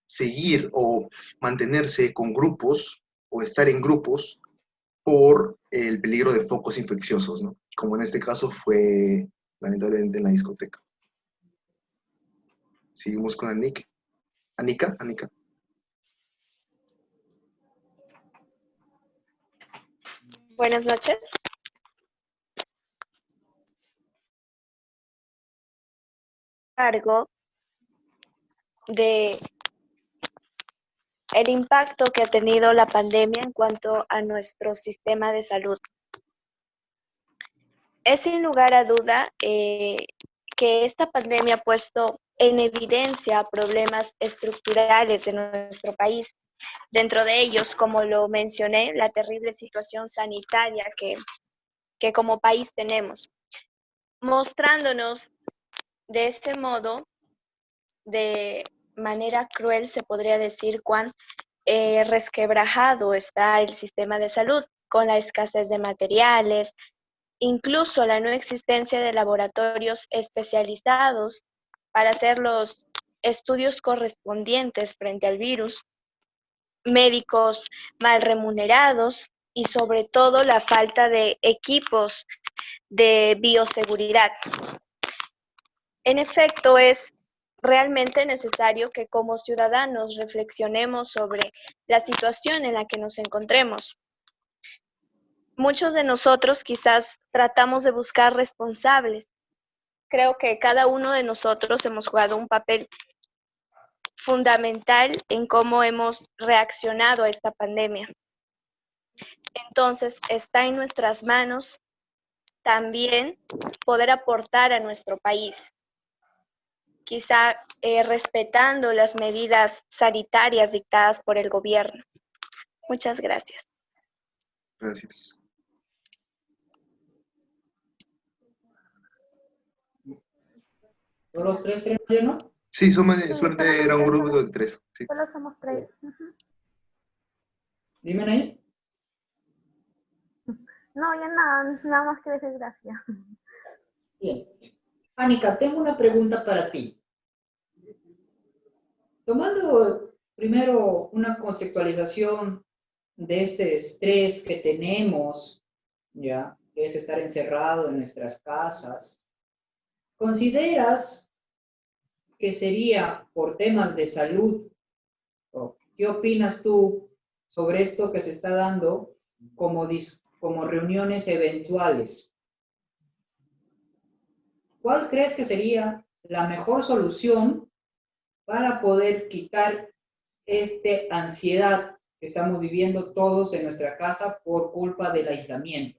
seguir o mantenerse con grupos o estar en grupos por el peligro de focos infecciosos, ¿no?, como en este caso fue lamentablemente en la discoteca. Seguimos con Anika. Buenas noches. Cargo de el impacto que ha tenido la pandemia en cuanto a nuestro sistema de salud. Es sin lugar a duda que esta pandemia ha puesto en evidencia problemas estructurales de nuestro país, Dentro de ellos, como lo mencioné, la terrible situación sanitaria que como país tenemos, mostrándonos de este modo, de manera cruel, se podría decir, cuán resquebrajado está el sistema de salud, con la escasez de materiales, incluso la no existencia de laboratorios especializados para hacer los estudios correspondientes frente al virus, médicos mal remunerados y sobre todo la falta de equipos de bioseguridad. En efecto, es realmente necesario que como ciudadanos reflexionemos sobre la situación en la que nos encontremos. Muchos de nosotros quizás tratamos de buscar responsables. Creo que cada uno de nosotros hemos jugado un papel fundamental en cómo hemos reaccionado a esta pandemia. Entonces, está en nuestras manos también poder aportar a nuestro país, quizá respetando las medidas sanitarias dictadas por el gobierno. Muchas gracias. Gracias. ¿Todos los tres tenemos lleno? Sí, solamente era un grupo de 3. Sí. Solo somos 3. Dime ahí. No, ya nada más que decir gracias. Bien. Anika, tengo una pregunta para ti. Tomando primero una conceptualización de este estrés que tenemos, ya, que es estar encerrado en nuestras casas, ¿consideras que sería por temas de salud? ¿O qué opinas tú sobre esto que se está dando como reuniones eventuales? ¿Cuál crees que sería la mejor solución para poder quitar esta ansiedad que estamos viviendo todos en nuestra casa por culpa del aislamiento?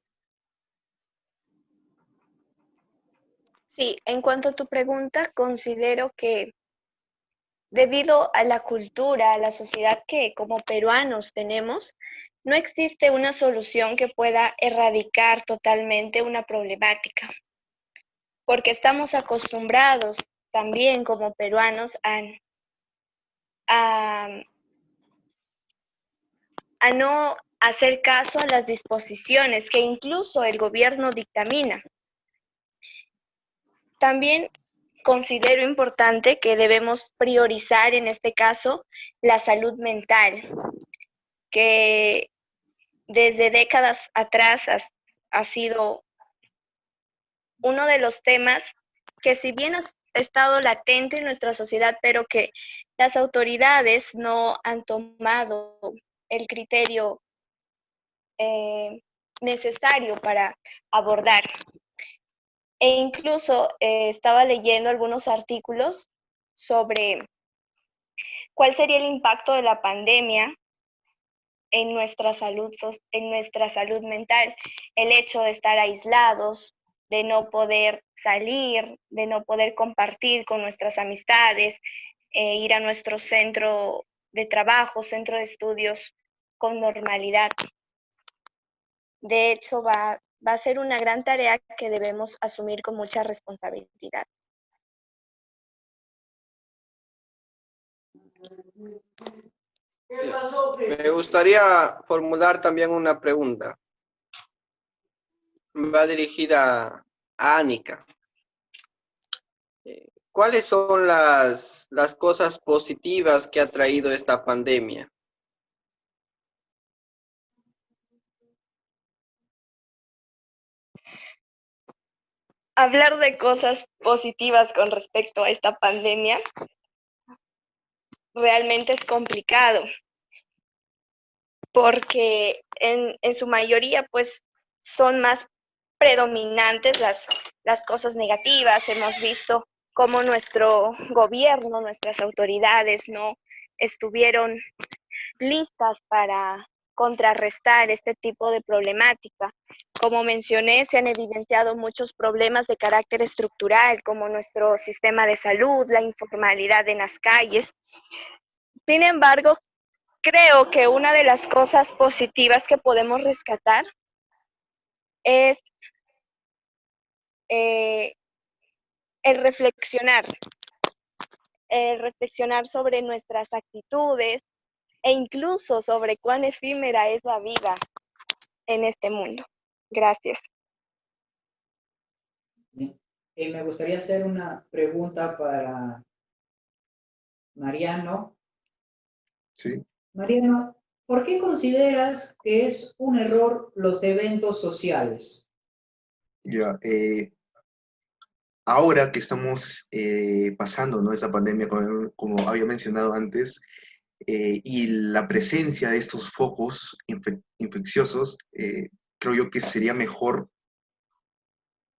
Sí, en cuanto a tu pregunta, considero que debido a la cultura, a la sociedad que como peruanos tenemos, no existe una solución que pueda erradicar totalmente una problemática, porque estamos acostumbrados también como peruanos a no hacer caso a las disposiciones que incluso el gobierno dictamina. También considero importante que debemos priorizar en este caso la salud mental, que desde décadas atrás ha sido uno de los temas que si bien ha estado latente en nuestra sociedad, pero que las autoridades no han tomado el criterio necesario para abordar. E incluso estaba leyendo algunos artículos sobre cuál sería el impacto de la pandemia en nuestra salud mental, el hecho de estar aislados, de no poder salir, de no poder compartir con nuestras amistades, ir a nuestro centro de trabajo, centro de estudios con normalidad. De hecho, va a ser una gran tarea que debemos asumir con mucha responsabilidad. Me gustaría formular también una pregunta. Va dirigida a Anika. ¿Cuáles son las cosas positivas que ha traído esta pandemia? Hablar de cosas positivas con respecto a esta pandemia realmente es complicado, porque en su mayoría pues son más predominantes las cosas negativas. Hemos visto cómo nuestro gobierno, nuestras autoridades no estuvieron listas para contrarrestar este tipo de problemática. Como mencioné, se han evidenciado muchos problemas de carácter estructural, como nuestro sistema de salud, la informalidad en las calles. Sin embargo, creo que una de las cosas positivas que podemos rescatar es eh, el reflexionar sobre nuestras actitudes e incluso sobre cuán efímera es la vida en este mundo. Gracias. Bien. Me gustaría hacer una pregunta para Mariano. Sí, Mariano, ¿por qué consideras que es un error los eventos sociales? ya. Ahora que estamos pasando, ¿no? Esta pandemia, como había mencionado antes, y la presencia de estos focos infecciosos, creo yo que sería mejor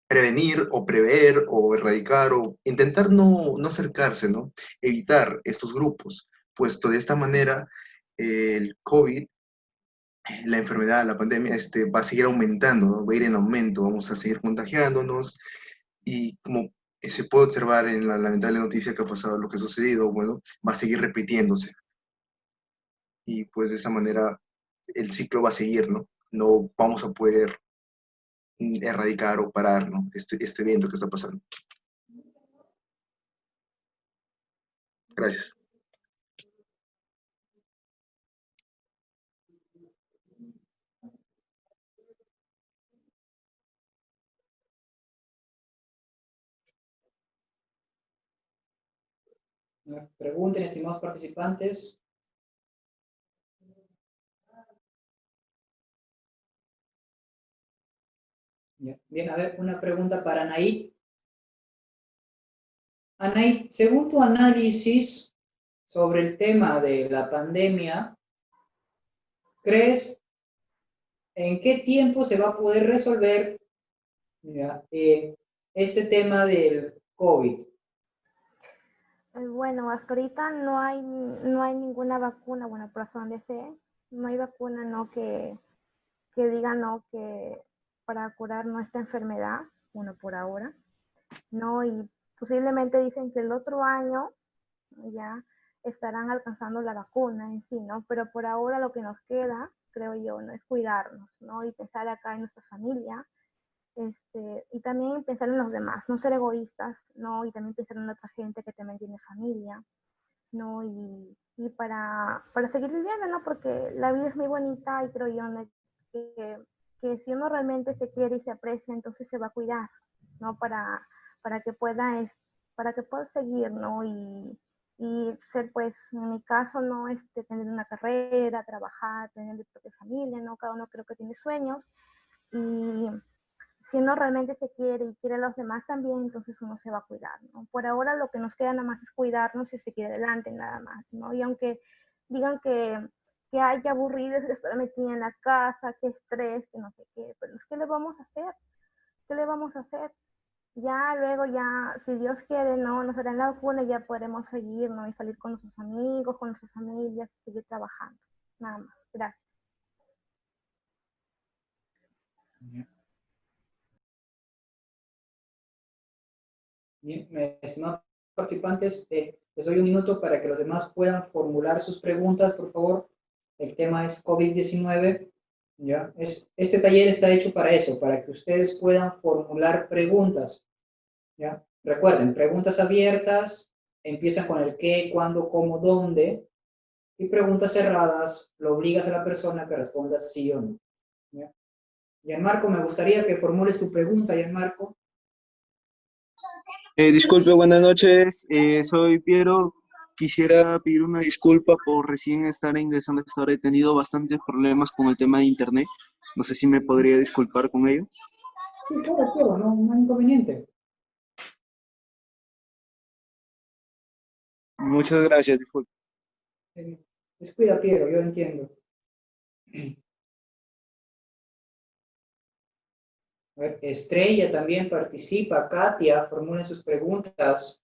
prevenir o prever o erradicar o intentar no acercarse, ¿no? Evitar estos grupos, puesto de esta manera el COVID, la enfermedad, la pandemia, va a seguir aumentando, ¿no? Va a ir en aumento, vamos a seguir contagiándonos y como se puede observar en la lamentable noticia que ha pasado, lo que ha sucedido, bueno, va a seguir repitiéndose y pues de esa manera el ciclo va a seguir, ¿no? No vamos a poder erradicar o parar, ¿no? Este evento que está pasando. Gracias. Pregunten, estimados participantes. Bien, a ver, una pregunta para Anaí. Anaí, según tu análisis sobre el tema de la pandemia, ¿crees en qué tiempo se va a poder resolver este tema del COVID? Bueno, hasta ahorita no hay ninguna vacuna, bueno, por hasta donde sé, no hay vacuna, ¿no? Que diga, ¿no? Que para curar nuestra enfermedad, bueno, por ahora, ¿no? Y posiblemente dicen que el otro año ya estarán alcanzando la vacuna en sí, ¿no? Pero por ahora lo que nos queda, creo yo, ¿no? Es cuidarnos, ¿no? Y pensar acá en nuestra familia, y también pensar en los demás, no ser egoístas, ¿no? Y también pensar en otra gente que también tiene familia, ¿no? Y para seguir viviendo, ¿no? Porque la vida es muy bonita y creo yo, ¿no? Que si uno realmente se quiere y se aprecia, entonces se va a cuidar, ¿no? Para que pueda, para que pueda seguir, ¿no? Y ser, pues, en mi caso, ¿no? Tener una carrera, trabajar, tener mi propia familia, ¿no? Cada uno creo que tiene sueños y si uno realmente se quiere y quiere a los demás también, entonces uno se va a cuidar, ¿no? Por ahora lo que nos queda nada más es cuidarnos y seguir adelante nada más, ¿no? Y aunque digan que hay aburridos de estar metida en la casa, que estrés, que no sé qué, pero ¿qué le vamos a hacer? ¿Qué le vamos a hacer? Ya luego, ya, si Dios quiere, ¿no? Nos harán la vacuna y ya podremos seguir, ¿no? Y salir con nuestros amigos, con nuestras familias, seguir trabajando. Nada más. Gracias. Bien, estimados participantes, les doy un minuto para que los demás puedan formular sus preguntas, por favor. El tema es COVID-19. ¿Ya? Este taller está hecho para eso, para que ustedes puedan formular preguntas. ¿Ya? Recuerden, preguntas abiertas, empiezan con el qué, cuándo, cómo, dónde, y preguntas cerradas, lo obligas a la persona que responda sí o no. ¿Ya? Gianmarco, me gustaría que formules tu pregunta, Gianmarco. Disculpe, buenas noches. Soy Piero. Quisiera pedir una disculpa por recién estar ingresando a esta hora. He tenido bastantes problemas con el tema de internet. No sé si me podría disculpar con ello. Sí, claro, no hay inconveniente. Muchas gracias, disculpe. Descuida, Piero, yo entiendo. A ver, Estrella también participa, Katia, formulen sus preguntas.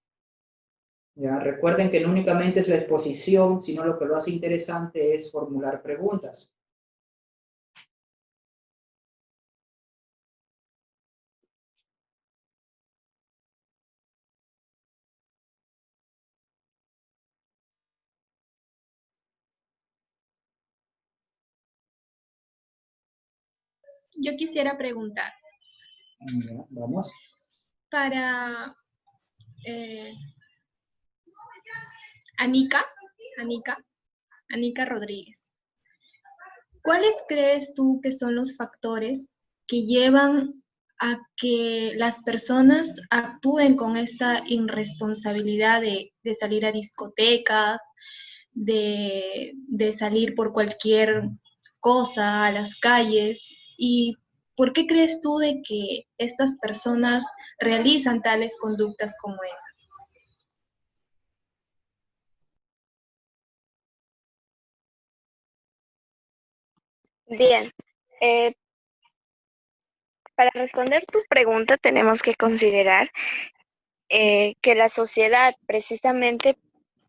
Ya, recuerden que no únicamente es la exposición, sino lo que lo hace interesante es formular preguntas. Yo quisiera preguntar Ya, vamos. para eh, Anika, Anika, Anika Rodríguez. ¿Cuáles crees tú que son los factores que llevan a que las personas actúen con esta irresponsabilidad de salir a discotecas, de salir por cualquier cosa a las calles? ¿Y por qué crees tú de que estas personas realizan tales conductas como esas? Bien, eh, para responder tu pregunta tenemos que considerar que la sociedad precisamente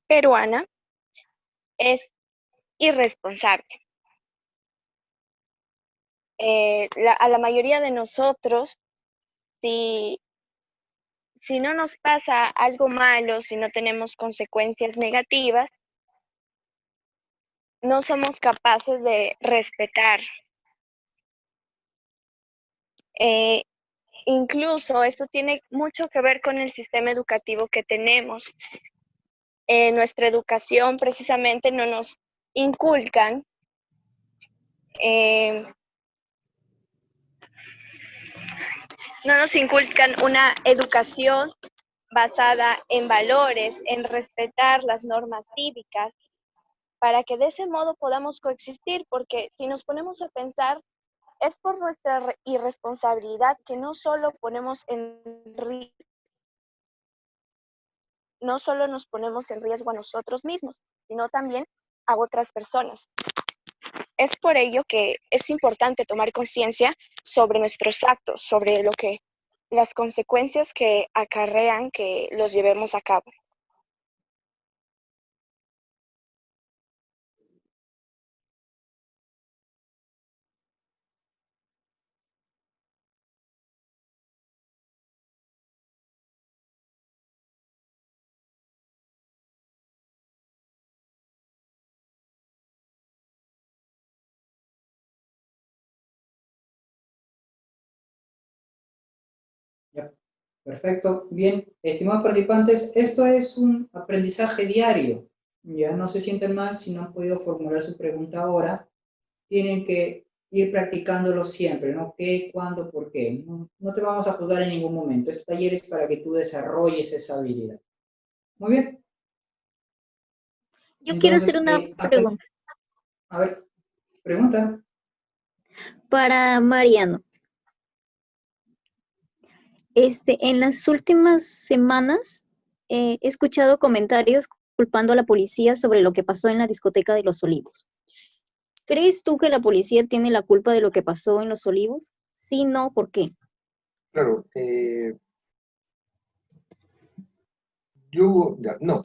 peruana es irresponsable. A la mayoría de nosotros, si no nos pasa algo malo, si no tenemos consecuencias negativas, no somos capaces de respetar. Incluso esto tiene mucho que ver con el sistema educativo que tenemos. Nuestra educación precisamente no nos inculcan una educación basada en valores, en respetar las normas cívicas, para que de ese modo podamos coexistir, porque si nos ponemos a pensar, es por nuestra irresponsabilidad que no solo nos ponemos en riesgo a nosotros mismos, sino también a otras personas. Es por ello que es importante tomar conciencia sobre nuestros actos, sobre las consecuencias que acarrean que los llevemos a cabo. Ya, perfecto. Bien, estimados participantes, esto es un aprendizaje diario. Ya no se sienten mal si no han podido formular su pregunta ahora. Tienen que ir practicándolo siempre, ¿no? ¿Qué, cuándo, por qué? No te vamos a juzgar en ningún momento. Este taller es para que tú desarrolles esa habilidad. Muy bien. Yo quiero hacer Entonces, una pregunta a ver, pregunta. para Mariano. En las últimas semanas he escuchado comentarios culpando a la policía sobre lo que pasó en la discoteca de Los Olivos. ¿Crees tú que la policía tiene la culpa de lo que pasó en Los Olivos? Sí, no, ¿por qué? Claro, no.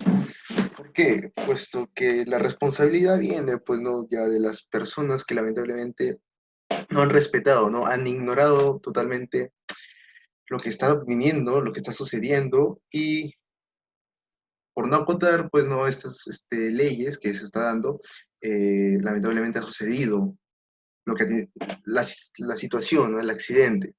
¿Por qué? Puesto que la responsabilidad viene, pues, no, ya de las personas que lamentablemente no han respetado, ¿no? Han ignorado totalmente lo que está viniendo, lo que está sucediendo, y por no acotar, pues, no, estas leyes que se está dando, lamentablemente ha sucedido lo que, la situación, ¿no? El accidente.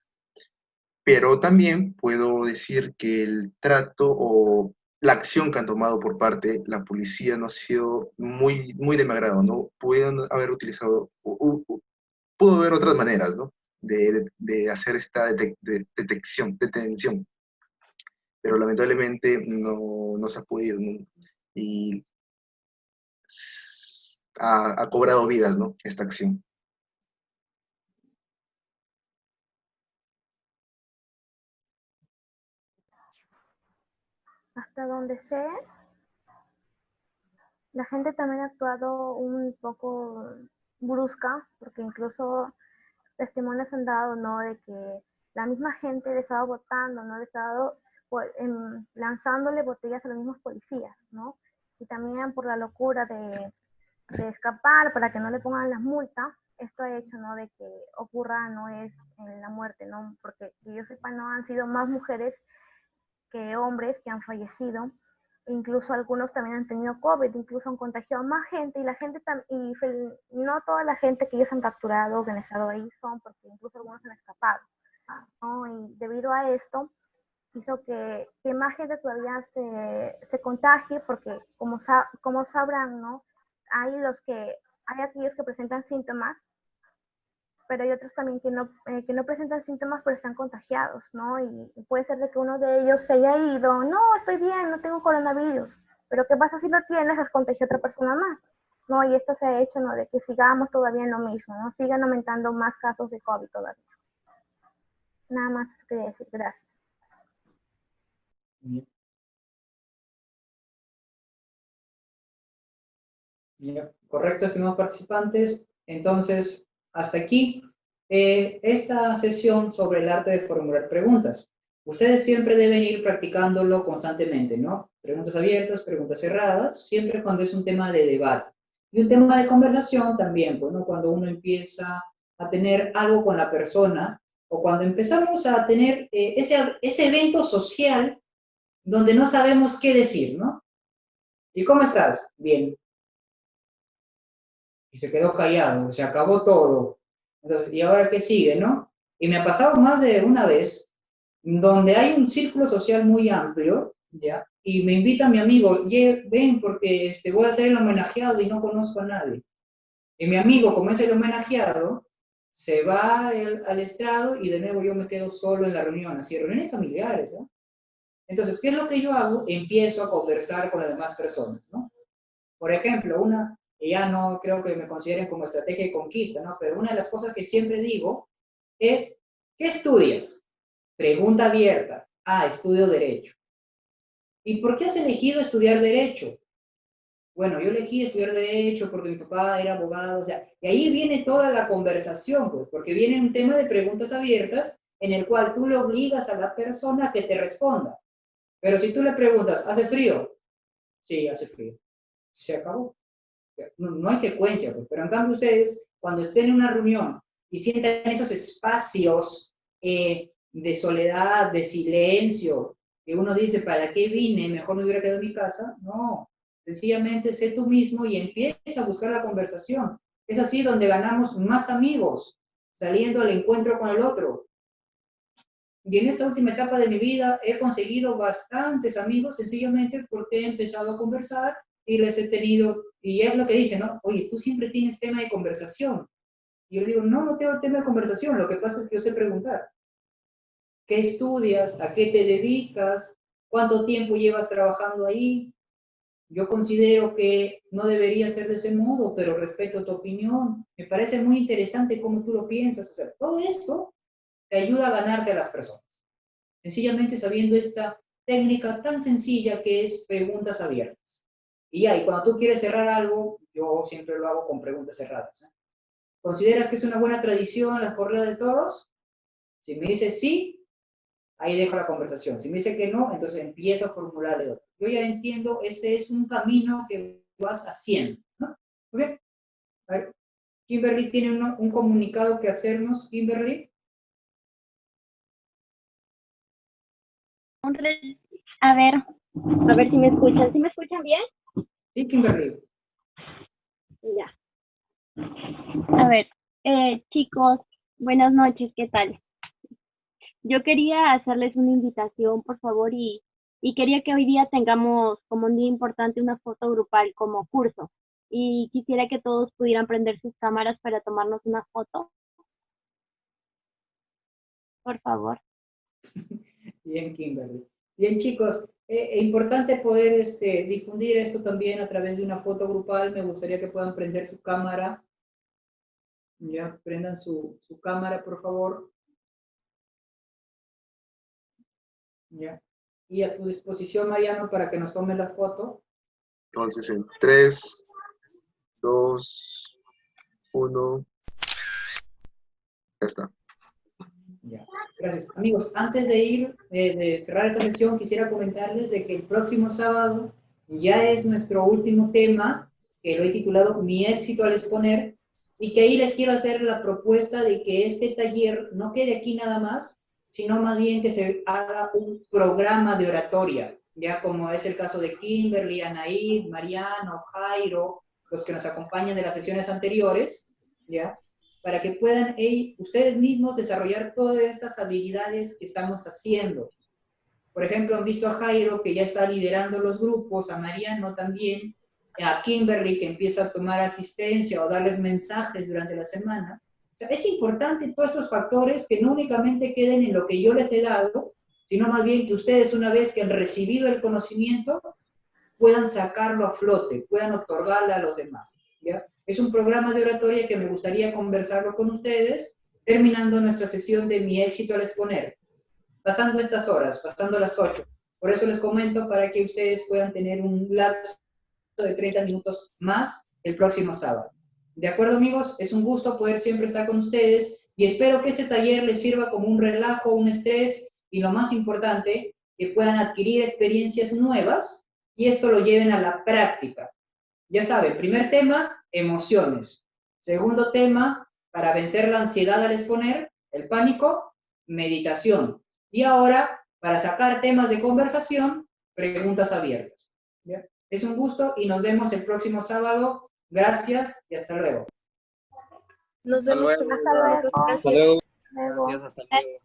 Pero también puedo decir que el trato o la acción que han tomado por parte de la policía no ha sido muy, muy de mi agrado, ¿no? Pudieron haber utilizado, pudo haber otras maneras, ¿no? De hacer esta detención, pero lamentablemente no se ha podido, ¿no? Y ha cobrado vidas, ¿no? Esta acción. Hasta donde sé, la gente también ha actuado un poco brusca, porque incluso testimonios han dado, ¿no? De que la misma gente ha estado votando, ¿no? Ha estado lanzándole botellas a los mismos policías, ¿no? Y también por la locura de escapar para que no le pongan las multas, esto ha hecho, ¿no? De que ocurra, no es la muerte, ¿no? Porque que yo sepa, no han sido más mujeres que hombres que han fallecido Incluso algunos también han tenido COVID, incluso han contagiado más gente y la gente no toda la gente que ellos han capturado o que han estado ahí son, porque incluso algunos han escapado, ¿no? Y debido a esto hizo que más gente todavía se contagie, porque como sabrán, ¿no? Hay aquellos que presentan síntomas, pero hay otros también que no presentan síntomas pero están contagiados, ¿no? Y puede ser de que uno de ellos se haya ido, no, estoy bien, no tengo coronavirus, pero ¿qué pasa si lo tienes? Es contagiar a otra persona más, ¿no? Y esto se ha hecho, ¿no? De que sigamos todavía en lo mismo, ¿no? Sigan aumentando más casos de COVID todavía. Nada más quería decir, gracias. Ya, correcto, estimados participantes. Entonces, hasta aquí esta sesión sobre el arte de formular preguntas. Ustedes siempre deben ir practicándolo constantemente, ¿no? Preguntas abiertas, preguntas cerradas, siempre cuando es un tema de debate. Y un tema de conversación también, bueno, cuando uno empieza a tener algo con la persona o cuando empezamos a tener ese evento social donde no sabemos qué decir, ¿no? ¿Y cómo estás? Bien. Y se quedó callado, se acabó todo. Entonces, ¿y ahora qué sigue, no? Y me ha pasado más de una vez, donde hay un círculo social muy amplio, ¿ya? Y me invita mi amigo, oye, ven, porque voy a ser el homenajeado y no conozco a nadie. Y mi amigo, como es el homenajeado, se va al estrado y de nuevo yo me quedo solo en la reunión, así, reuniones familiares, ¿no? Entonces, ¿qué es lo que yo hago? Empiezo a conversar con las demás personas, ¿no? Por ejemplo, y ya no creo que me consideren como estrategia de conquista, ¿no? Pero una de las cosas que siempre digo es, ¿qué estudias? Pregunta abierta. Ah, estudio Derecho. ¿Y por qué has elegido estudiar Derecho? Bueno, yo elegí estudiar Derecho porque mi papá era abogado, o sea, y ahí viene toda la conversación, pues, porque viene un tema de preguntas abiertas en el cual tú le obligas a la persona a que te responda. Pero si tú le preguntas, ¿hace frío? Sí, hace frío. Se acabó. No hay secuencia, pues, pero en cambio ustedes, cuando estén en una reunión y sientan esos espacios de soledad, de silencio, que uno dice, ¿para qué vine? Mejor me hubiera quedado en mi casa. No, sencillamente sé tú mismo y empieza a buscar la conversación. Es así donde ganamos más amigos, saliendo al encuentro con el otro. Y en esta última etapa de mi vida he conseguido bastantes amigos sencillamente porque he empezado a conversar y les he tenido, y es lo que dicen, ¿no? Oye, tú siempre tienes tema de conversación. Y yo digo, no, no tengo tema de conversación, lo que pasa es que yo sé preguntar. ¿Qué estudias? ¿A qué te dedicas? ¿Cuánto tiempo llevas trabajando ahí? Yo considero que no debería ser de ese modo, pero respeto tu opinión. Me parece muy interesante cómo tú lo piensas. O sea, todo eso te ayuda a ganarte a las personas. Sencillamente sabiendo esta técnica tan sencilla que es preguntas abiertas. Y ya, y cuando tú quieres cerrar algo, yo siempre lo hago con preguntas cerradas, ¿eh? ¿Consideras que es una buena tradición la corrida de toros? Si me dice sí, ahí dejo la conversación. Si me dice que no, entonces empiezo a formularle otro. Yo ya entiendo, este es un camino que vas haciendo, ¿no? Muy bien. A ver, Kimberly tiene un comunicado que hacernos. Kimberly. A ver si me escuchan. ¿Sí me escuchan bien? Sí, Kimberly. Ya. A ver, chicos, buenas noches, ¿qué tal? Yo quería hacerles una invitación, por favor, y quería que hoy día tengamos como un día importante una foto grupal como curso. Y quisiera que todos pudieran prender sus cámaras para tomarnos una foto. Por favor. Bien, Kimberly. Bien, chicos, es importante poder difundir esto también a través de una foto grupal. Me gustaría que puedan prender su cámara. Ya, prendan su cámara, por favor. Ya. Y a tu disposición, Mariano, para que nos tomen la foto. Entonces, en 3, 2, 1. Ya está. Ya. Gracias. Amigos, antes de ir, de cerrar esta sesión, quisiera comentarles de que el próximo sábado ya es nuestro último tema, que lo he titulado Mi éxito al exponer, y que ahí les quiero hacer la propuesta de que este taller no quede aquí nada más, sino más bien que se haga un programa de oratoria. ya como es el caso de Kimberly, Anaid, Mariano, Jairo, los que nos acompañan de las sesiones anteriores, ya, para que puedan ustedes mismos desarrollar todas estas habilidades que estamos haciendo. Por ejemplo, han visto a Jairo que ya está liderando los grupos, a Mariano también, a Kimberly que empieza a tomar asistencia o darles mensajes durante la semana. O sea, es importante todos estos factores que no únicamente queden en lo que yo les he dado, sino más bien que ustedes, una vez que han recibido el conocimiento, puedan sacarlo a flote, puedan otorgarle a los demás, ¿ya? Es un programa de oratoria que me gustaría conversarlo con ustedes, terminando nuestra sesión de Mi éxito al exponer, pasando estas horas, pasando las 8. Por eso les comento, para que ustedes puedan tener un lapso de 30 minutos más el próximo sábado. ¿De acuerdo, amigos? Es un gusto poder siempre estar con ustedes y espero que este taller les sirva como un relajo, un estrés y lo más importante, que puedan adquirir experiencias nuevas y esto lo lleven a la práctica. Ya saben, primer tema, emociones. Segundo tema, para vencer la ansiedad al exponer, el pánico, meditación. Y ahora, para sacar temas de conversación, preguntas abiertas. ¿Ya? Es un gusto y nos vemos el próximo sábado. Gracias y hasta luego. Nos Hasta vemos. luego. Gracias. Gracias, hasta luego.